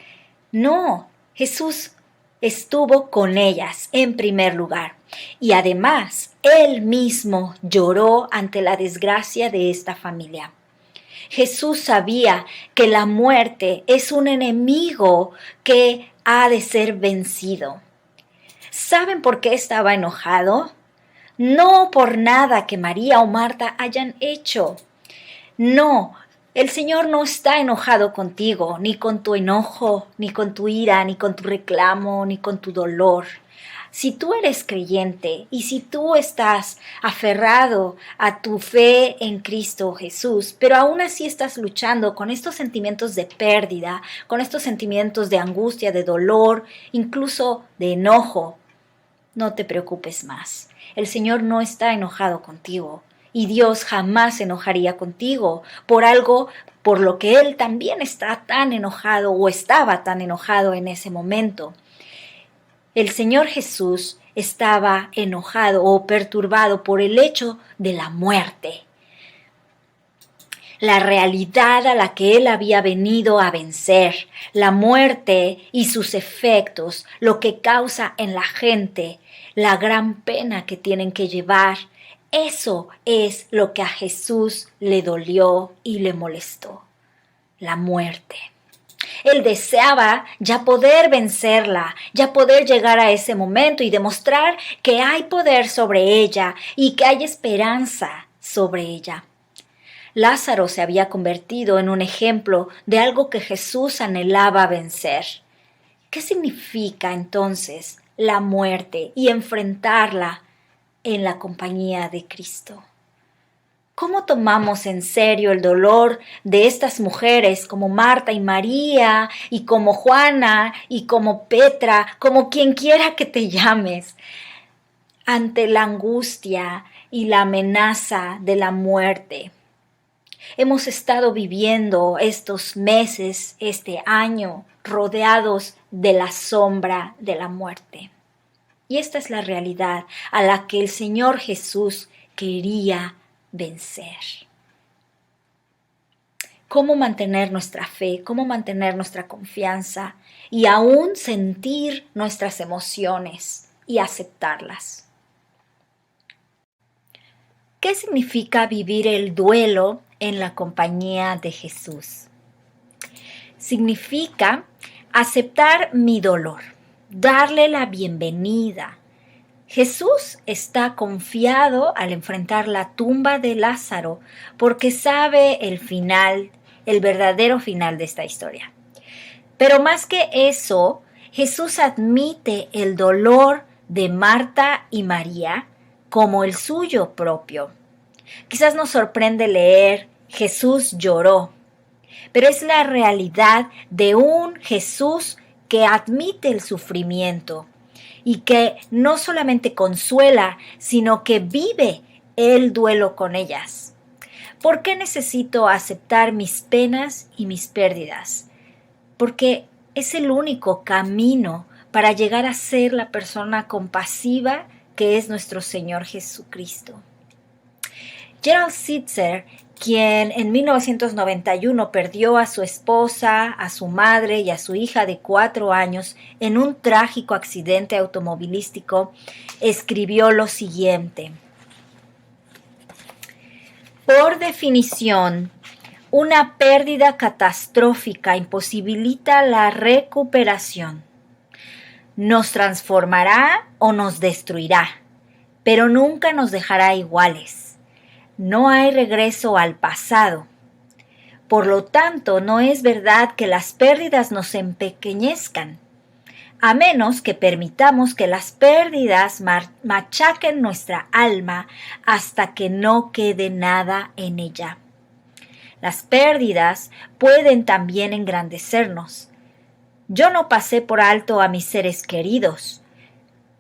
No, Jesús estuvo con ellas en primer lugar. Y además, él mismo lloró ante la desgracia de esta familia. Jesús sabía que la muerte es un enemigo que ha de ser vencido. ¿Saben por qué estaba enojado? No por nada que María o Marta hayan hecho. No, el Señor no está enojado contigo, ni con tu enojo, ni con tu ira, ni con tu reclamo, ni con tu dolor. Si tú eres creyente y si tú estás aferrado a tu fe en Cristo Jesús, pero aún así estás luchando con estos sentimientos de pérdida, con estos sentimientos de angustia, de dolor, incluso de enojo, no te preocupes más. El Señor no está enojado contigo y Dios jamás se enojaría contigo por algo por lo que Él también está tan enojado o estaba tan enojado en ese momento. El Señor Jesús estaba enojado o perturbado por el hecho de la muerte. La realidad a la que Él había venido a vencer, la muerte y sus efectos, lo que causa en la gente, la gran pena que tienen que llevar, eso es lo que a Jesús le dolió y le molestó, la muerte. Él deseaba ya poder vencerla, ya poder llegar a ese momento y demostrar que hay poder sobre ella y que hay esperanza sobre ella. Lázaro se había convertido en un ejemplo de algo que Jesús anhelaba vencer. ¿Qué significa entonces la muerte y enfrentarla en la compañía de Cristo? ¿Cómo tomamos en serio el dolor de estas mujeres como Marta y María y como Juana y como Petra, como quien quiera que te llames, ante la angustia y la amenaza de la muerte? Hemos estado viviendo estos meses, este año, rodeados de la sombra de la muerte. Y esta es la realidad a la que el Señor Jesús quería vencer. ¿Cómo mantener nuestra fe? ¿Cómo mantener nuestra confianza? Y aún sentir nuestras emociones y aceptarlas. ¿Qué significa vivir el duelo en la compañía de Jesús? Significa aceptar mi dolor, darle la bienvenida. Jesús está confiado al enfrentar la tumba de Lázaro porque sabe el final, el verdadero final de esta historia. Pero más que eso, Jesús admite el dolor de Marta y María como el suyo propio. Quizás nos sorprende leer, Jesús lloró. pero es la realidad de un Jesús que admite el sufrimiento y que no solamente consuela, sino que vive el duelo con ellas. ¿Por qué necesito aceptar mis penas y mis pérdidas? Porque es el único camino para llegar a ser la persona compasiva que es nuestro Señor Jesucristo. Gerald Sitzer, quien en 1991 perdió a su esposa, a su madre y a su hija de 4 años en un trágico accidente automovilístico, escribió lo siguiente: por definición, una pérdida catastrófica imposibilita la recuperación. Nos transformará o nos destruirá, pero nunca nos dejará iguales. No hay regreso al pasado. Por lo tanto, no es verdad que las pérdidas nos empequeñezcan, a menos que permitamos que las pérdidas machaquen nuestra alma hasta que no quede nada en ella. Las pérdidas pueden también engrandecernos. Yo no pasé por alto a mis seres queridos.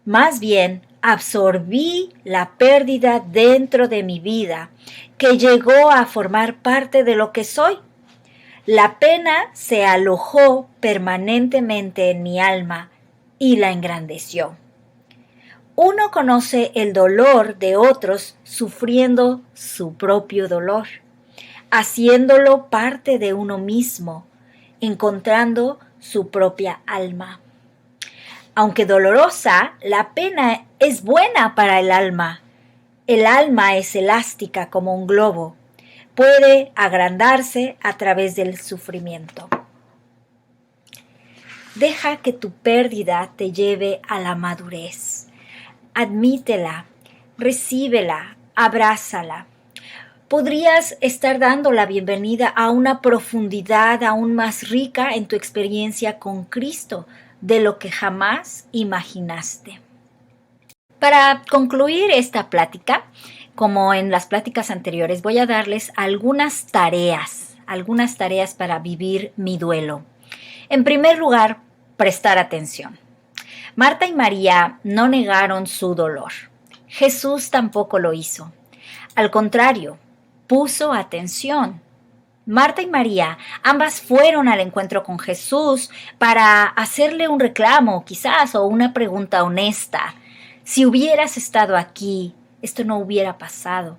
Más bien, absorbí la pérdida dentro de mi vida, que llegó a formar parte de lo que soy. La pena se alojó permanentemente en mi alma y la engrandeció. Uno conoce el dolor de otros sufriendo su propio dolor, haciéndolo parte de uno mismo, encontrando su propia alma. Aunque dolorosa, la pena es buena para el alma. El alma es elástica como un globo. Puede agrandarse a través del sufrimiento. Deja que tu pérdida te lleve a la madurez. Admítela, recíbela, abrázala. Podrías estar dando la bienvenida a una profundidad aún más rica en tu experiencia con Cristo de lo que jamás imaginaste. Para concluir esta plática, como en las pláticas anteriores, voy a darles algunas tareas para vivir mi duelo. En primer lugar, prestar atención. Marta y María no negaron su dolor. Jesús tampoco lo hizo. Al contrario, puso atención. Marta y María, ambas fueron al encuentro con Jesús para hacerle un reclamo, quizás, o una pregunta honesta. Si hubieras estado aquí, esto no hubiera pasado.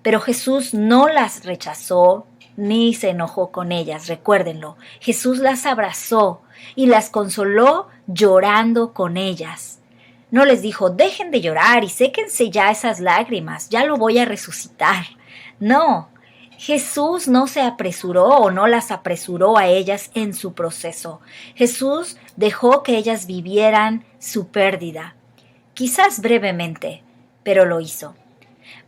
Pero Jesús no las rechazó ni se enojó con ellas, recuérdenlo. Jesús las abrazó y las consoló llorando con ellas. No les dijo, dejen de llorar y séquense ya esas lágrimas, ya lo voy a resucitar. No, Jesús no se apresuró o no las apresuró a ellas en su proceso. Jesús dejó que ellas vivieran su pérdida, quizás brevemente, pero lo hizo.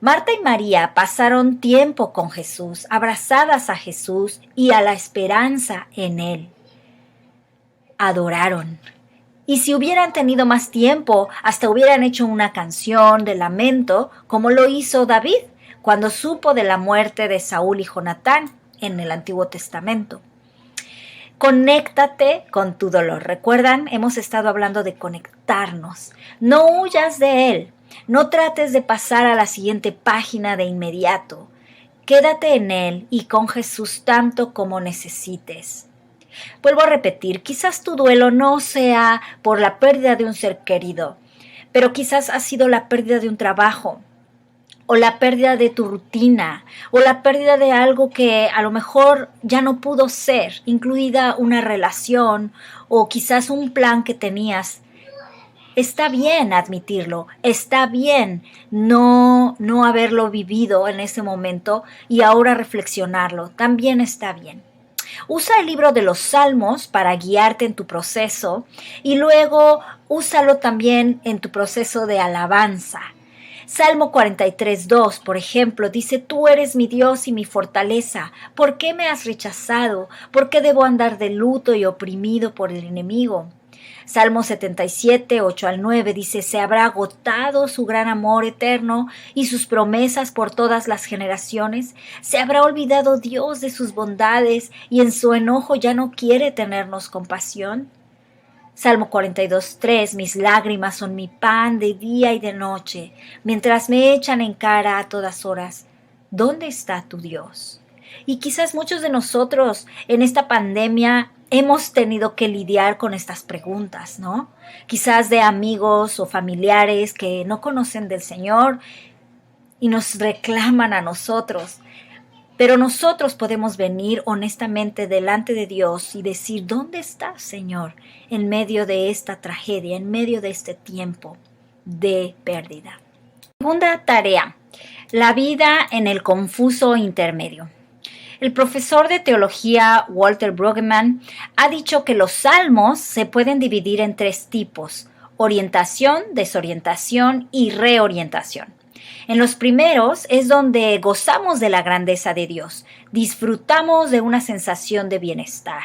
Marta y María pasaron tiempo con Jesús, abrazadas a Jesús y a la esperanza en Él. Adoraron. Y si hubieran tenido más tiempo, hasta hubieran hecho una canción de lamento, como lo hizo David cuando supo de la muerte de Saúl y Jonatán en el Antiguo Testamento. Conéctate con tu dolor. ¿Recuerdan? Hemos estado hablando de conectarnos. No huyas de él. No trates de pasar a la siguiente página de inmediato. Quédate en él y con Jesús tanto como necesites. Vuelvo a repetir, quizás tu duelo no sea por la pérdida de un ser querido, pero quizás ha sido la pérdida de un trabajo, o la pérdida de tu rutina, o la pérdida de algo que a lo mejor ya no pudo ser, incluida una relación, o quizás un plan que tenías. Está bien admitirlo, está bien no haberlo vivido en ese momento y ahora reflexionarlo, también está bien. Usa el libro de los Salmos para guiarte en tu proceso y luego úsalo también en tu proceso de alabanza. Salmo 43:2, por ejemplo, dice, tú eres mi Dios y mi fortaleza. ¿Por qué me has rechazado? ¿Por qué debo andar de luto y oprimido por el enemigo? Salmo 77, 8 al 9 dice: se habrá agotado su gran amor eterno y sus promesas por todas las generaciones. Se habrá olvidado Dios de sus bondades y en su enojo ya no quiere tenernos compasión. Salmo 42, 3: mis lágrimas son mi pan de día y de noche, mientras me echan en cara a todas horas: ¿dónde está tu Dios? Y quizás muchos de nosotros en esta pandemia hemos tenido que lidiar con estas preguntas, ¿no? Quizás de amigos o familiares que no conocen del Señor y nos reclaman a nosotros. Pero nosotros podemos venir honestamente delante de Dios y decir: ¿dónde estás, Señor, en medio de esta tragedia, en medio de este tiempo de pérdida? Segunda tarea: la vida en el confuso intermedio. El profesor de teología Walter Brueggemann ha dicho que los salmos se pueden dividir en 3 tipos: orientación, desorientación y reorientación. En los primeros es donde gozamos de la grandeza de Dios, disfrutamos de una sensación de bienestar.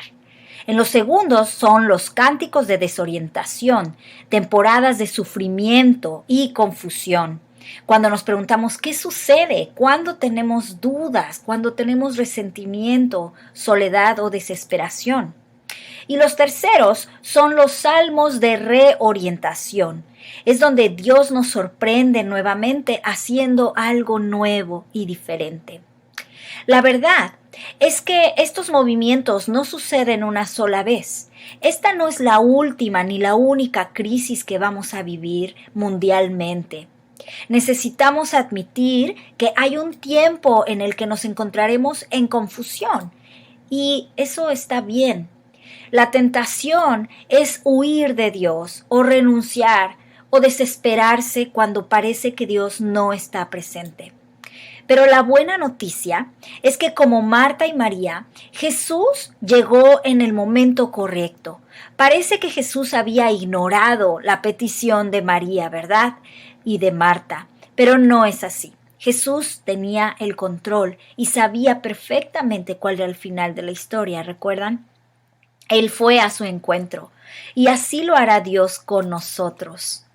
En los segundos son los cánticos de desorientación, temporadas de sufrimiento y confusión. Cuando nos preguntamos qué sucede, cuando tenemos dudas, cuando tenemos resentimiento, soledad o desesperación. Y los terceros son los salmos de reorientación. Es donde Dios nos sorprende nuevamente haciendo algo nuevo y diferente. La verdad es que estos movimientos no suceden una sola vez. Esta no es la última ni la única crisis que vamos a vivir mundialmente. Necesitamos admitir que hay un tiempo en el que nos encontraremos en confusión, y eso está bien. La tentación es huir de Dios o renunciar o desesperarse cuando parece que Dios no está presente. Pero la buena noticia es que, como Marta y María, Jesús llegó en el momento correcto. Parece que Jesús había ignorado la petición de María, ¿verdad? Y de Marta, pero no es así. Jesús tenía el control y sabía perfectamente cuál era el final de la historia, ¿recuerdan? Él fue a su encuentro y así lo hará Dios con nosotros.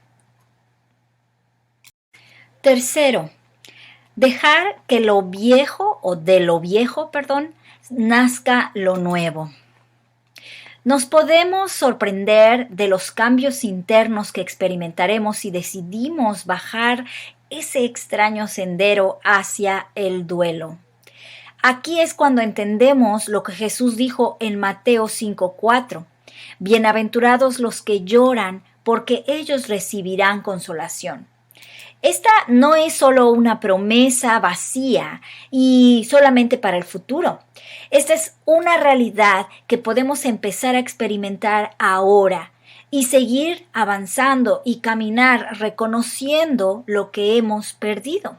Tercero, dejar que de lo viejo, nazca lo nuevo. Nos podemos sorprender de los cambios internos que experimentaremos si decidimos bajar ese extraño sendero hacia el duelo. Aquí es cuando entendemos lo que Jesús dijo en Mateo 5:4. Bienaventurados los que lloran, porque ellos recibirán consolación. Esta no es solo una promesa vacía y solamente para el futuro. Esta es una realidad que podemos empezar a experimentar ahora y seguir avanzando y caminar reconociendo lo que hemos perdido.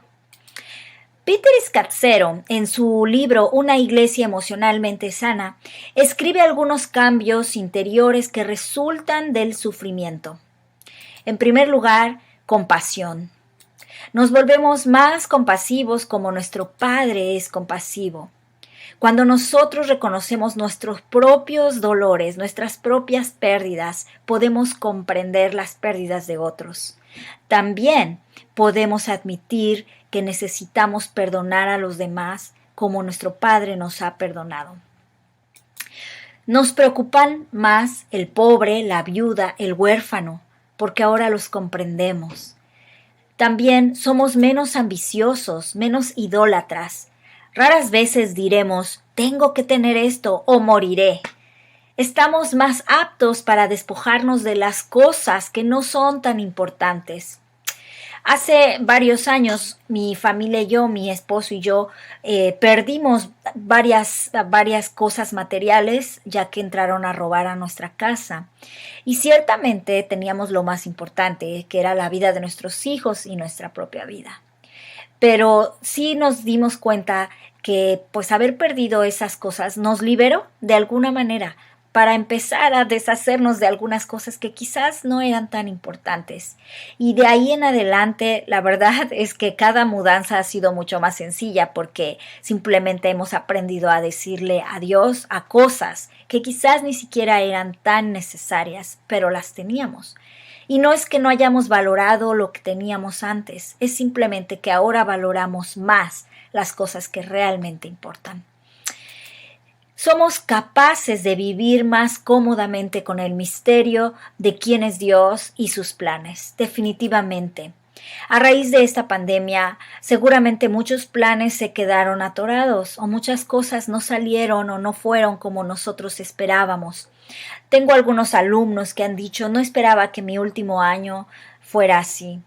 Peter Scazzero, en su libro Una iglesia emocionalmente sana, escribe algunos cambios interiores que resultan del sufrimiento. En primer lugar, compasión. Nos volvemos más compasivos como nuestro Padre es compasivo. Cuando nosotros reconocemos nuestros propios dolores, nuestras propias pérdidas, podemos comprender las pérdidas de otros. También podemos admitir que necesitamos perdonar a los demás como nuestro Padre nos ha perdonado. Nos preocupan más el pobre, la viuda, el huérfano, porque ahora los comprendemos. También somos menos ambiciosos, menos idólatras. Raras veces diremos: tengo que tener esto o moriré. Estamos más aptos para despojarnos de las cosas que no son tan importantes. Hace varios años, mi familia y yo, mi esposo y yo, perdimos varias cosas materiales, ya que entraron a robar a nuestra casa. Y ciertamente teníamos lo más importante, que era la vida de nuestros hijos y nuestra propia vida. Pero sí nos dimos cuenta que, pues, haber perdido esas cosas nos liberó de alguna manera, para empezar a deshacernos de algunas cosas que quizás no eran tan importantes. Y de ahí en adelante, la verdad es que cada mudanza ha sido mucho más sencilla porque simplemente hemos aprendido a decirle adiós a cosas que quizás ni siquiera eran tan necesarias, pero las teníamos. Y no es que no hayamos valorado lo que teníamos antes, es simplemente que ahora valoramos más las cosas que realmente importan. Somos capaces de vivir más cómodamente con el misterio de quién es Dios y sus planes, definitivamente. A raíz de esta pandemia, seguramente muchos planes se quedaron atorados o muchas cosas no salieron o no fueron como nosotros esperábamos. Tengo algunos alumnos que han dicho, no esperaba que mi último año fuera así.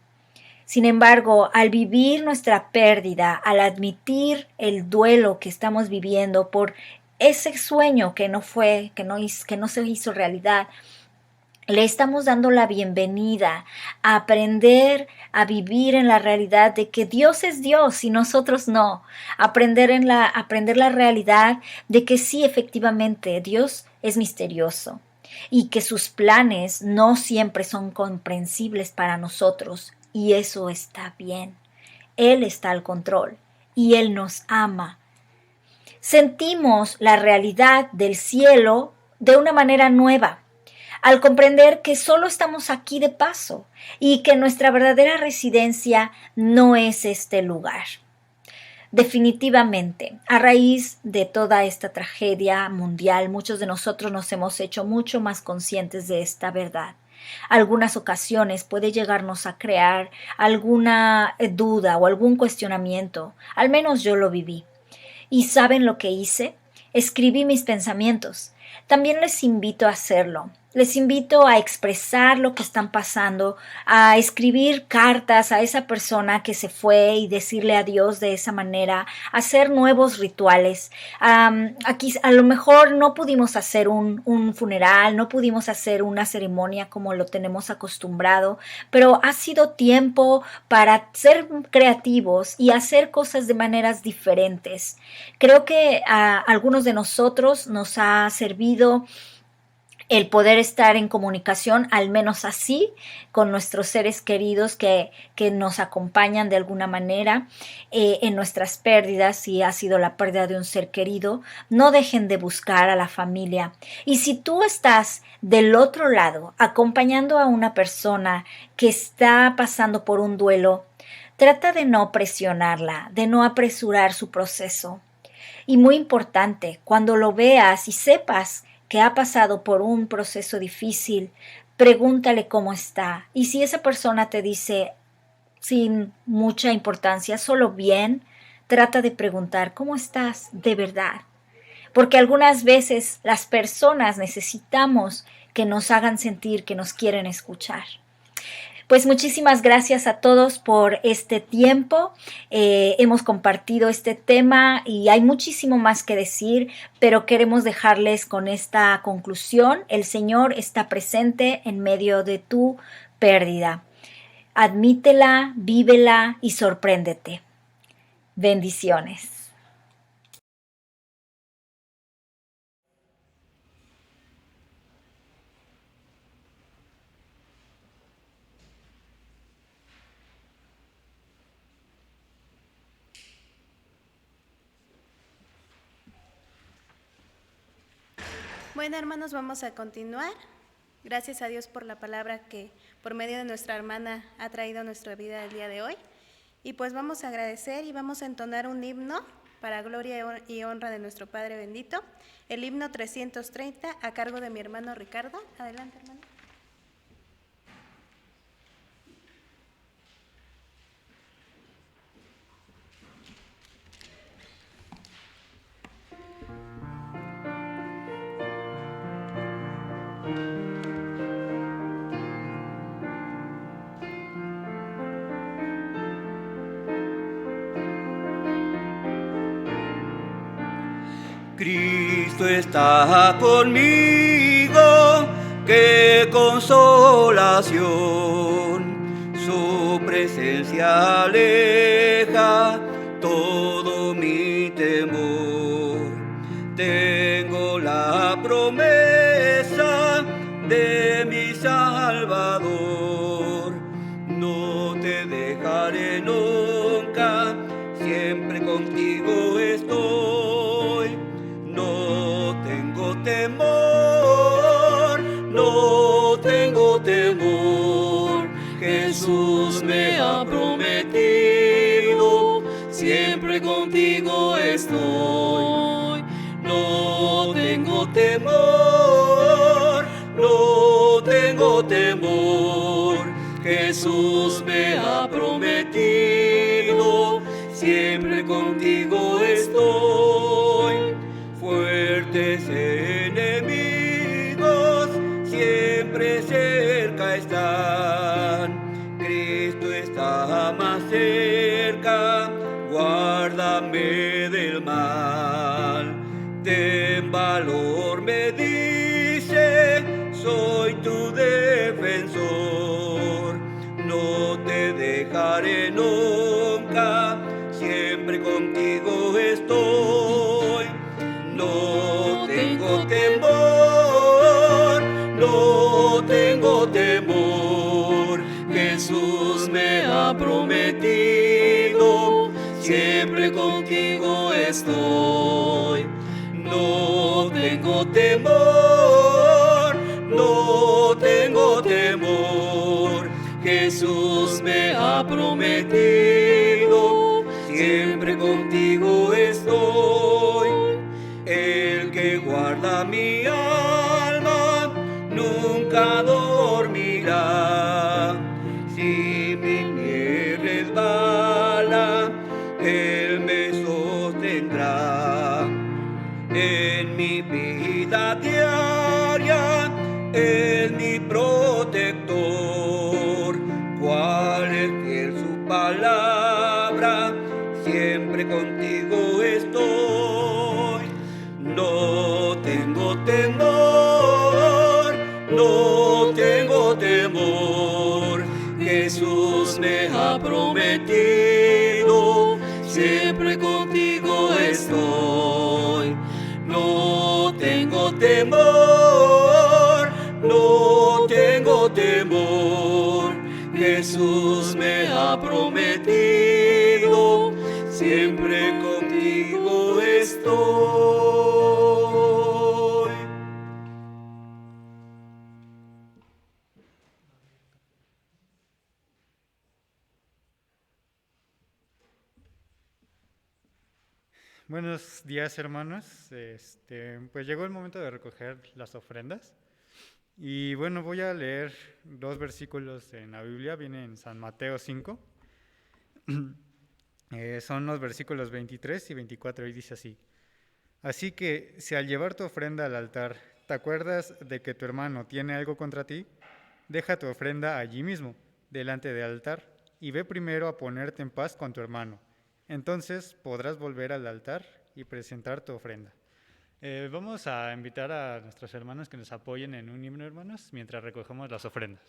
Sin embargo, al vivir nuestra pérdida, al admitir el duelo que estamos viviendo por ese sueño que no se hizo realidad, le estamos dando la bienvenida a aprender a vivir en la realidad de que Dios es Dios y nosotros no. Aprender la realidad de que sí, efectivamente, Dios es misterioso y que sus planes no siempre son comprensibles para nosotros, y eso está bien. Él está al control y Él nos ama. Sentimos la realidad del cielo de una manera nueva, al comprender que solo estamos aquí de paso y que nuestra verdadera residencia no es este lugar. Definitivamente, a raíz de toda esta tragedia mundial, muchos de nosotros nos hemos hecho mucho más conscientes de esta verdad. Algunas ocasiones puede llegarnos a crear alguna duda o algún cuestionamiento, al menos yo lo viví. ¿Y saben lo que hice? Escribí mis pensamientos. También les invito a hacerlo. Les invito a expresar lo que están pasando, a escribir cartas a esa persona que se fue y decirle adiós de esa manera, hacer nuevos rituales. Aquí a lo mejor no pudimos hacer un funeral, no pudimos hacer una ceremonia como lo tenemos acostumbrado, pero ha sido tiempo para ser creativos y hacer cosas de maneras diferentes. Creo que a algunos de nosotros nos ha servido el poder estar en comunicación, al menos así, con nuestros seres queridos que nos acompañan de alguna manera en nuestras pérdidas. Si ha sido la pérdida de un ser querido, no dejen de buscar a la familia. Y si tú estás del otro lado, acompañando a una persona que está pasando por un duelo, trata de no presionarla, de no apresurar su proceso. Y muy importante, cuando lo veas y sepas que ha pasado por un proceso difícil, pregúntale cómo está. Y si esa persona te dice sin mucha importancia, solo bien, trata de preguntar cómo estás de verdad. Porque algunas veces las personas necesitamos que nos hagan sentir que nos quieren escuchar. Pues muchísimas gracias a todos por este tiempo. Hemos compartido este tema y hay muchísimo más que decir, pero queremos dejarles con esta conclusión. El Señor está presente en medio de tu pérdida. Admítela, vívela y sorpréndete. Bendiciones. Bueno, hermanos, vamos a continuar. Gracias a Dios por la palabra que por medio de nuestra hermana ha traído a nuestra vida el día de hoy. Y pues vamos a agradecer y vamos a entonar un himno para gloria y honra de nuestro Padre bendito. El himno 330 a cargo de mi hermano Ricardo. Adelante, hermano. Cristo está conmigo, qué consolación, su presencia aleja todo mi temor. Tengo la promesa mi Salvador. No te dejaré nunca, siempre contigo estoy. No tengo temor, no tengo temor. Jesús me ha prometido, siempre contigo estoy. No tengo temor, no tengo temor. Jesús me ha prometido, siempre contigo estoy. Fuertes enemigos siempre cerca están. Cristo está más cerca, guárdame del mal. Ten valor, me dice, soy tu defensor. No te dejaré nunca, siempre contigo estoy. No tengo temor, no tengo temor. Jesús me ha prometido, siempre contigo estoy. No tengo temor, no tengo temor. Jesús me ha prometido, siempre contigo estoy. El que guarda mi alma nunca dormirá. Si mi pie resbala, Él me sostendrá. En mi vida diaria es mi protector. Cuál es fiel su palabra, siempre contigo estoy. No tengo temor, no tengo temor. Jesús me ha prometido, siempre contigo estoy. No tengo temor, no tengo temor. Jesús me ha prometido, siempre contigo estoy. Buenos días, hermanos. Pues llegó el momento de recoger las ofrendas. Y bueno, voy a leer 2 versículos en la Biblia, viene en San Mateo 5. Son los versículos 23 y 24 y dice así: Así que si al llevar tu ofrenda al altar te acuerdas de que tu hermano tiene algo contra ti, deja tu ofrenda allí mismo, delante del altar, y ve primero a ponerte en paz con tu hermano. Entonces podrás volver al altar y presentar tu ofrenda. Vamos a invitar a nuestros hermanos que nos apoyen en un himno, hermanos, mientras recogemos las ofrendas.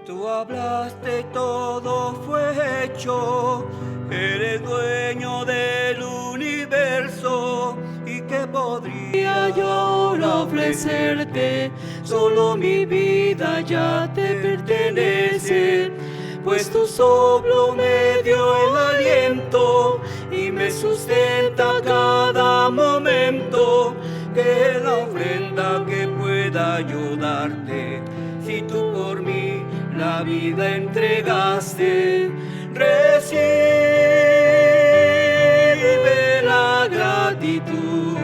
Tú hablaste y todo fue hecho, eres dueño del universo. ¿Y qué podría yo ahora ofrecerte? Solo mi vida ya te pertenece, pues tu soplo me dio el aliento y me sustenta cada momento. Que es la ofrenda que pueda ayudarte, si tú por mí la vida entregaste. Recibe la gratitud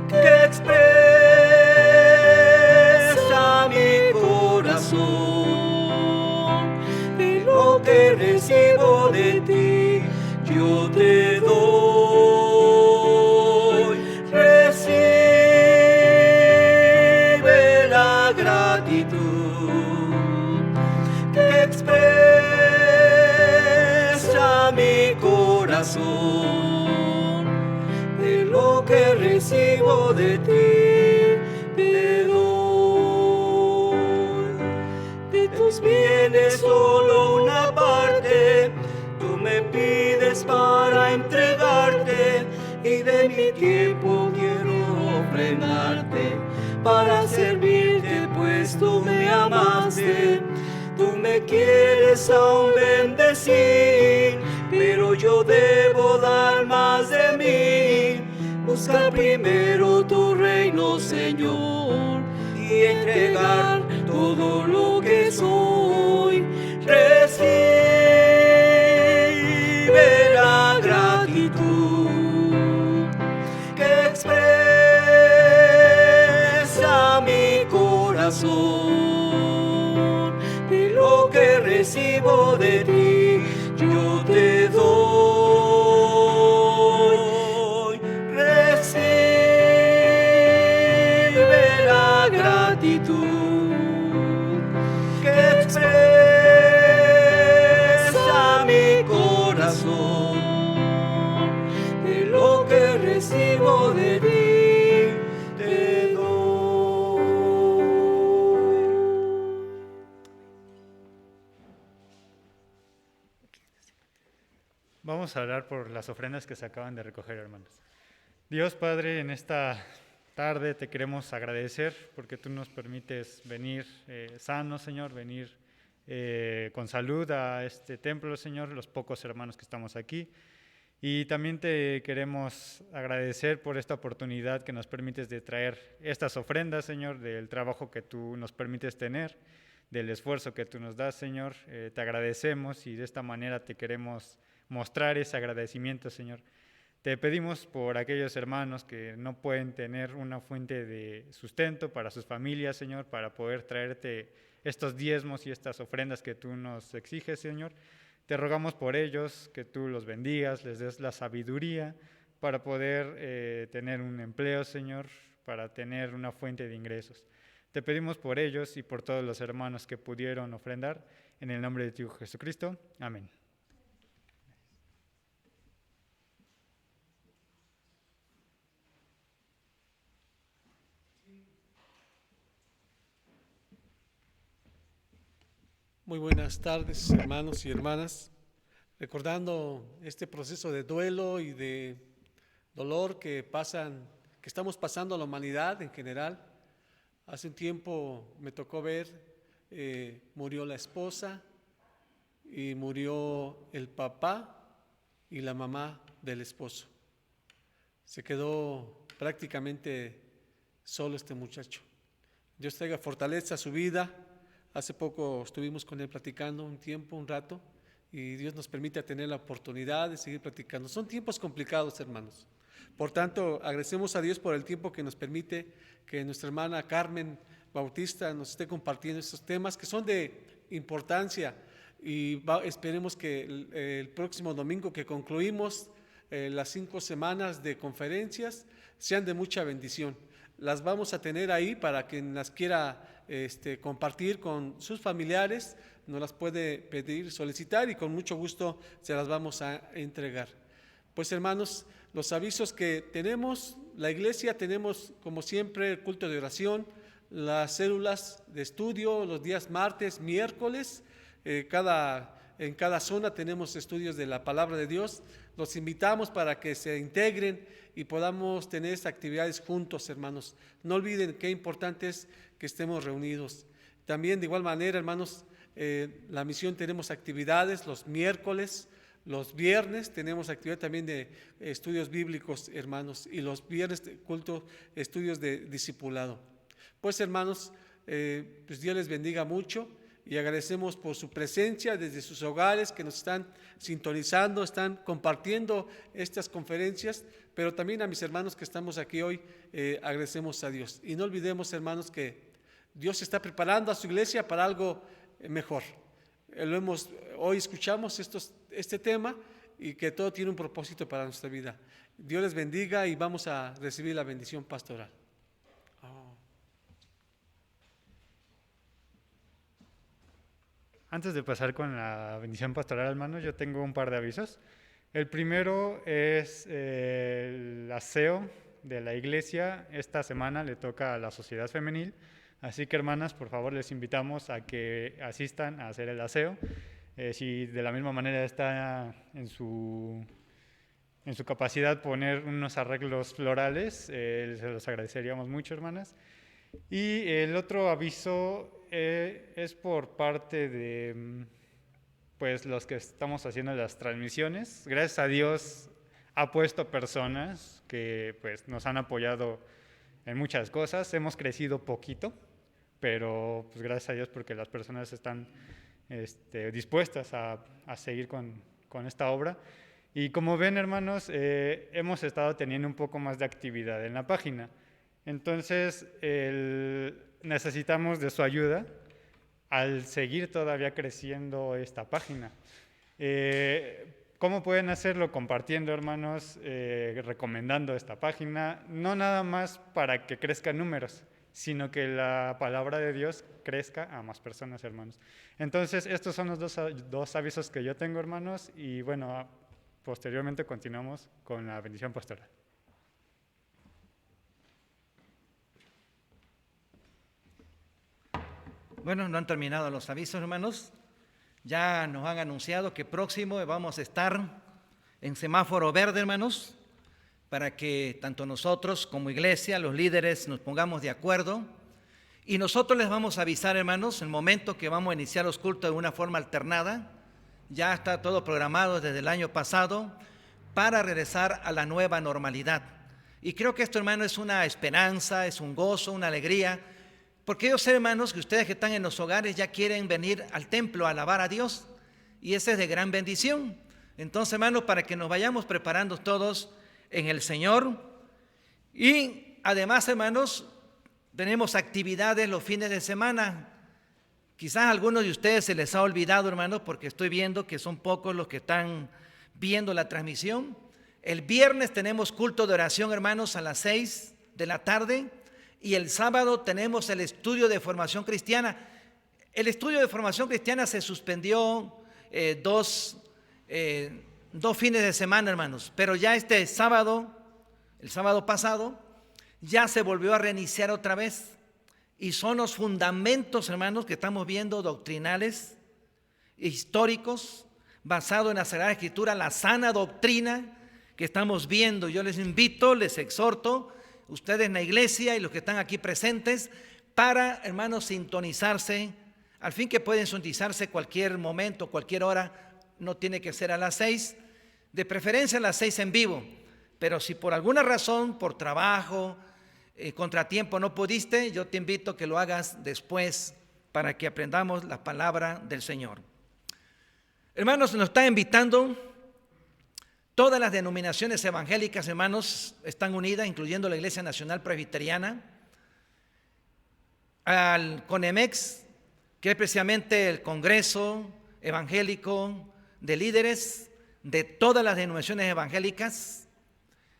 que expresa mi corazón. Y lo que recibo de ti yo te doy. Recibe la gratitud que expresa mi corazón. lo que recibo de ti te doy. De tus bienes solo una parte tú me pides para entregarte, y de mi tiempo quiero ofrendarte para servirte, pues tú me amaste. Tú me quieres aún bendecir, pero yo debo dar más de mí. Buscar primero tu reino, Señor, y entregar todo lo que soy. Recibe la gratitud que expresa mi corazón. De lo que recibo de ti, yo te doy. Recibe la gratitud que expresa mi corazón. De lo que recibo de ti, te doy. Vamos a orar por las ofrendas que se acaban de recoger, hermanos. Dios Padre, en esta tarde te queremos agradecer porque tú nos permites venir sanos, Señor, venir con salud a este templo, Señor, los pocos hermanos que estamos aquí. Y también te queremos agradecer por esta oportunidad que nos permites de traer estas ofrendas, Señor, del trabajo que tú nos permites tener, del esfuerzo que tú nos das, Señor. Te agradecemos y de esta manera te queremos mostrar ese agradecimiento, Señor. Te pedimos por aquellos hermanos que no pueden tener una fuente de sustento para sus familias, Señor, para poder traerte estos diezmos y estas ofrendas que tú nos exiges, Señor. Te rogamos por ellos, que tú los bendigas, les des la sabiduría para poder tener un empleo, Señor, para tener una fuente de ingresos. Te pedimos por ellos y por todos los hermanos que pudieron ofrendar, en el nombre de tu Hijo Jesucristo. Amén. Muy buenas tardes, hermanos y hermanas. Recordando este proceso de duelo y de dolor que estamos pasando a la humanidad en general. Hace un tiempo me tocó ver, murió la esposa y murió el papá y la mamá del esposo. Se quedó prácticamente solo este muchacho. Dios traiga fortaleza a su vida. Hace poco estuvimos con él platicando un rato, y Dios nos permite tener la oportunidad de seguir platicando. Son tiempos complicados, hermanos. Por tanto, agradecemos a Dios por el tiempo que nos permite que nuestra hermana Carmen Bautista nos esté compartiendo estos temas que son de importancia, y esperemos que el próximo domingo que concluimos las 5 semanas de conferencias sean de mucha bendición. Las vamos a tener ahí para quien las quiera compartir con sus familiares, nos las puede pedir, solicitar, y con mucho gusto se las vamos a entregar. Pues, hermanos, los avisos que tenemos, la iglesia tenemos como siempre el culto de oración, las células de estudio los días martes, miércoles, en cada zona tenemos estudios de la palabra de Dios. Los invitamos para que se integren y podamos tener estas actividades juntos, hermanos. No olviden qué importante es que estemos reunidos. También de igual manera, hermanos, la misión tenemos actividades los miércoles, los viernes tenemos actividad también de estudios bíblicos, hermanos, y los viernes de culto, estudios de discipulado. Pues, hermanos, pues Dios les bendiga mucho. Y agradecemos por su presencia desde sus hogares, que nos están sintonizando, están compartiendo estas conferencias, pero también a mis hermanos que estamos aquí hoy, agradecemos a Dios. Y no olvidemos, hermanos, que Dios está preparando a su iglesia para algo mejor. Hoy escuchamos este tema, y que todo tiene un propósito para nuestra vida. Dios les bendiga y vamos a recibir la bendición pastoral. Antes de pasar con la bendición pastoral, hermanos, yo tengo un par de avisos. El primero es el aseo de la iglesia, esta semana le toca a la sociedad femenil. Así que, hermanas, por favor, les invitamos a que asistan a hacer el aseo. Si de la misma manera está en su capacidad poner unos arreglos florales, se los agradeceríamos mucho, hermanas. Y el otro aviso es por parte de pues, los que estamos haciendo las transmisiones. Gracias a Dios ha puesto personas que pues, nos han apoyado en muchas cosas. Hemos crecido poquito, pero pues, gracias a Dios porque las personas están dispuestas a seguir con esta obra. Y como ven, hermanos, hemos estado teniendo un poco más de actividad en la página. Entonces, necesitamos de su ayuda al seguir todavía creciendo esta página. ¿Cómo pueden hacerlo? Compartiendo, hermanos, recomendando esta página, no nada más para que crezcan números, sino que la palabra de Dios crezca a más personas, hermanos. Entonces, estos son los dos avisos que yo tengo, hermanos, y bueno, posteriormente continuamos con la bendición pastoral. Bueno, no han terminado los avisos, hermanos. Ya nos han anunciado que próximo vamos a estar en semáforo verde, hermanos, para que tanto nosotros como iglesia, los líderes, nos pongamos de acuerdo. Y nosotros les vamos a avisar, hermanos, el momento que vamos a iniciar los cultos de una forma alternada. Ya está todo programado desde el año pasado para regresar a la nueva normalidad. Y creo que esto, hermano, es una esperanza, es un gozo, una alegría, porque yo sé, hermanos, que ustedes que están en los hogares ya quieren venir al templo a alabar a Dios, y esa es de gran bendición. Entonces, hermanos, para que nos vayamos preparando todos en el Señor. Y además, hermanos, tenemos actividades los fines de semana. Quizás a algunos de ustedes se les ha olvidado, hermanos, porque estoy viendo que son pocos los que están viendo la transmisión. El viernes tenemos culto de oración, hermanos, a las 6 de la tarde. Y el sábado tenemos el estudio de formación cristiana. El estudio de formación cristiana se suspendió dos fines de semana, hermanos. Pero ya este sábado, el sábado pasado, ya se volvió a reiniciar otra vez. Y son los fundamentos, hermanos, que estamos viendo, doctrinales, históricos, basados en la Sagrada Escritura, la sana doctrina que estamos viendo. Yo les invito, les exhorto, ustedes en la iglesia y los que están aquí presentes, para, hermanos, sintonizarse, al fin que pueden sintonizarse cualquier momento, cualquier hora, no tiene que ser a las 6, de preferencia a las 6 en vivo, pero si por alguna razón, por trabajo, contratiempo no pudiste, yo te invito a que lo hagas después para que aprendamos la palabra del Señor. Hermanos, nos está invitando. Todas las denominaciones evangélicas, hermanos, están unidas, incluyendo la Iglesia Nacional Presbiteriana, al CONEMEX, que es precisamente el Congreso Evangélico de Líderes de todas las denominaciones evangélicas.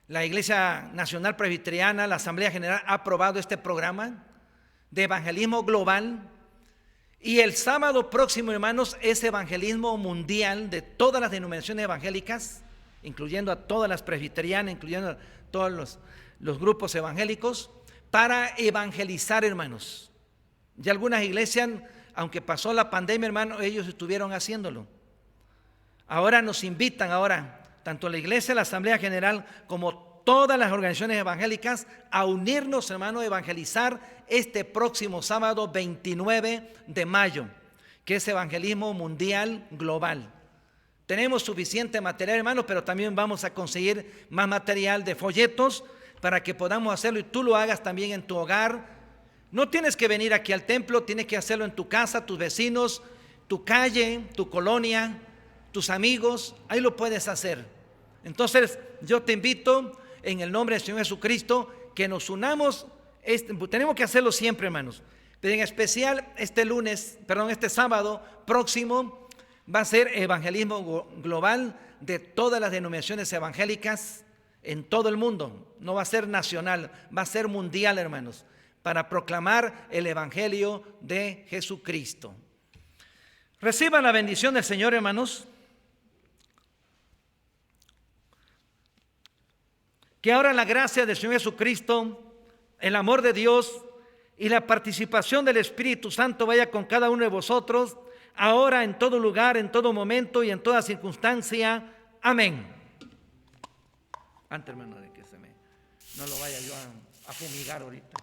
La Iglesia Nacional Presbiteriana, la Asamblea General, ha aprobado este programa de evangelismo global. Y el sábado próximo, hermanos, es evangelismo mundial de todas las denominaciones evangélicas, incluyendo a todas las presbiterianas, incluyendo a todos los grupos evangélicos, para evangelizar, hermanos. Ya algunas iglesias, aunque pasó la pandemia, hermanos, ellos estuvieron haciéndolo. Ahora nos invitan, tanto la iglesia, la Asamblea General, como todas las organizaciones evangélicas, a unirnos, hermanos, a evangelizar este próximo sábado 29 de mayo, que es evangelismo mundial global. Tenemos suficiente material, hermanos, pero también vamos a conseguir más material de folletos para que podamos hacerlo y tú lo hagas también en tu hogar. No tienes que venir aquí al templo, tienes que hacerlo en tu casa, tus vecinos, tu calle, tu colonia, tus amigos, ahí lo puedes hacer. Entonces, yo te invito en el nombre del Señor Jesucristo que nos unamos. Tenemos que hacerlo siempre, hermanos, pero en especial este sábado próximo va a ser evangelismo global de todas las denominaciones evangélicas en todo el mundo. No va a ser nacional, va a ser mundial, hermanos, para proclamar el evangelio de Jesucristo. Reciban la bendición del Señor, hermanos. Que ahora la gracia del Señor Jesucristo, el amor de Dios y la participación del Espíritu Santo vaya con cada uno de vosotros, ahora, en todo lugar, en todo momento y en toda circunstancia. Amén. Antes, hermano, de que no lo vaya yo a fumigar ahorita.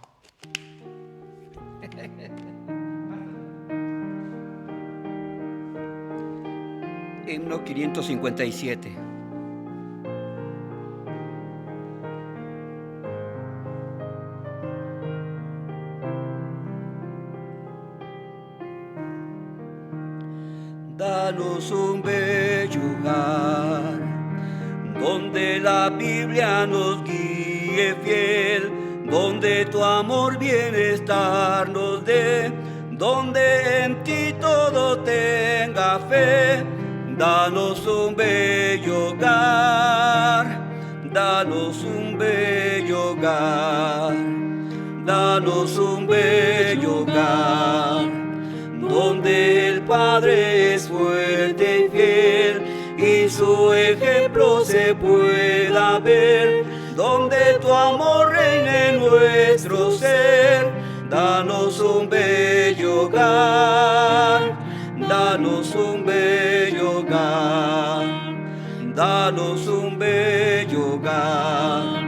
Himno 557. Danos un bello hogar, donde la Biblia nos guíe fiel, donde tu amor bienestar nos dé, donde en ti todo tenga fe. Danos un bello hogar, danos un bello hogar, danos un bello hogar, donde el Padre es fuerte y fiel y su ejemplo se pueda ver, donde tu amor reine en nuestro ser. Danos un bello hogar, danos un bello hogar, danos un bello hogar,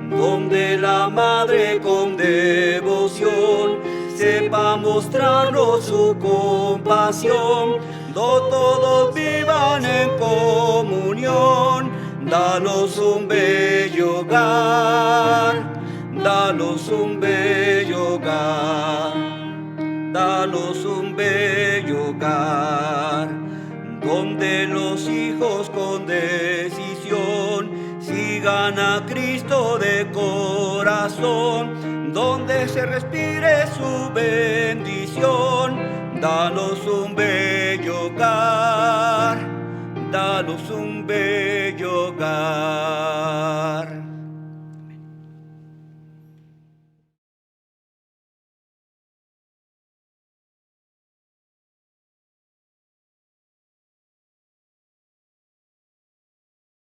donde la Madre con devoción sepa mostrarnos su compasión, donde todos vivan en comunión. Danos un bello hogar, danos un bello hogar, danos un bello hogar, donde los hijos con decisión sigan a Cristo de corazón, donde se respire su bendición. Danos un bello hogar, danos un bello hogar.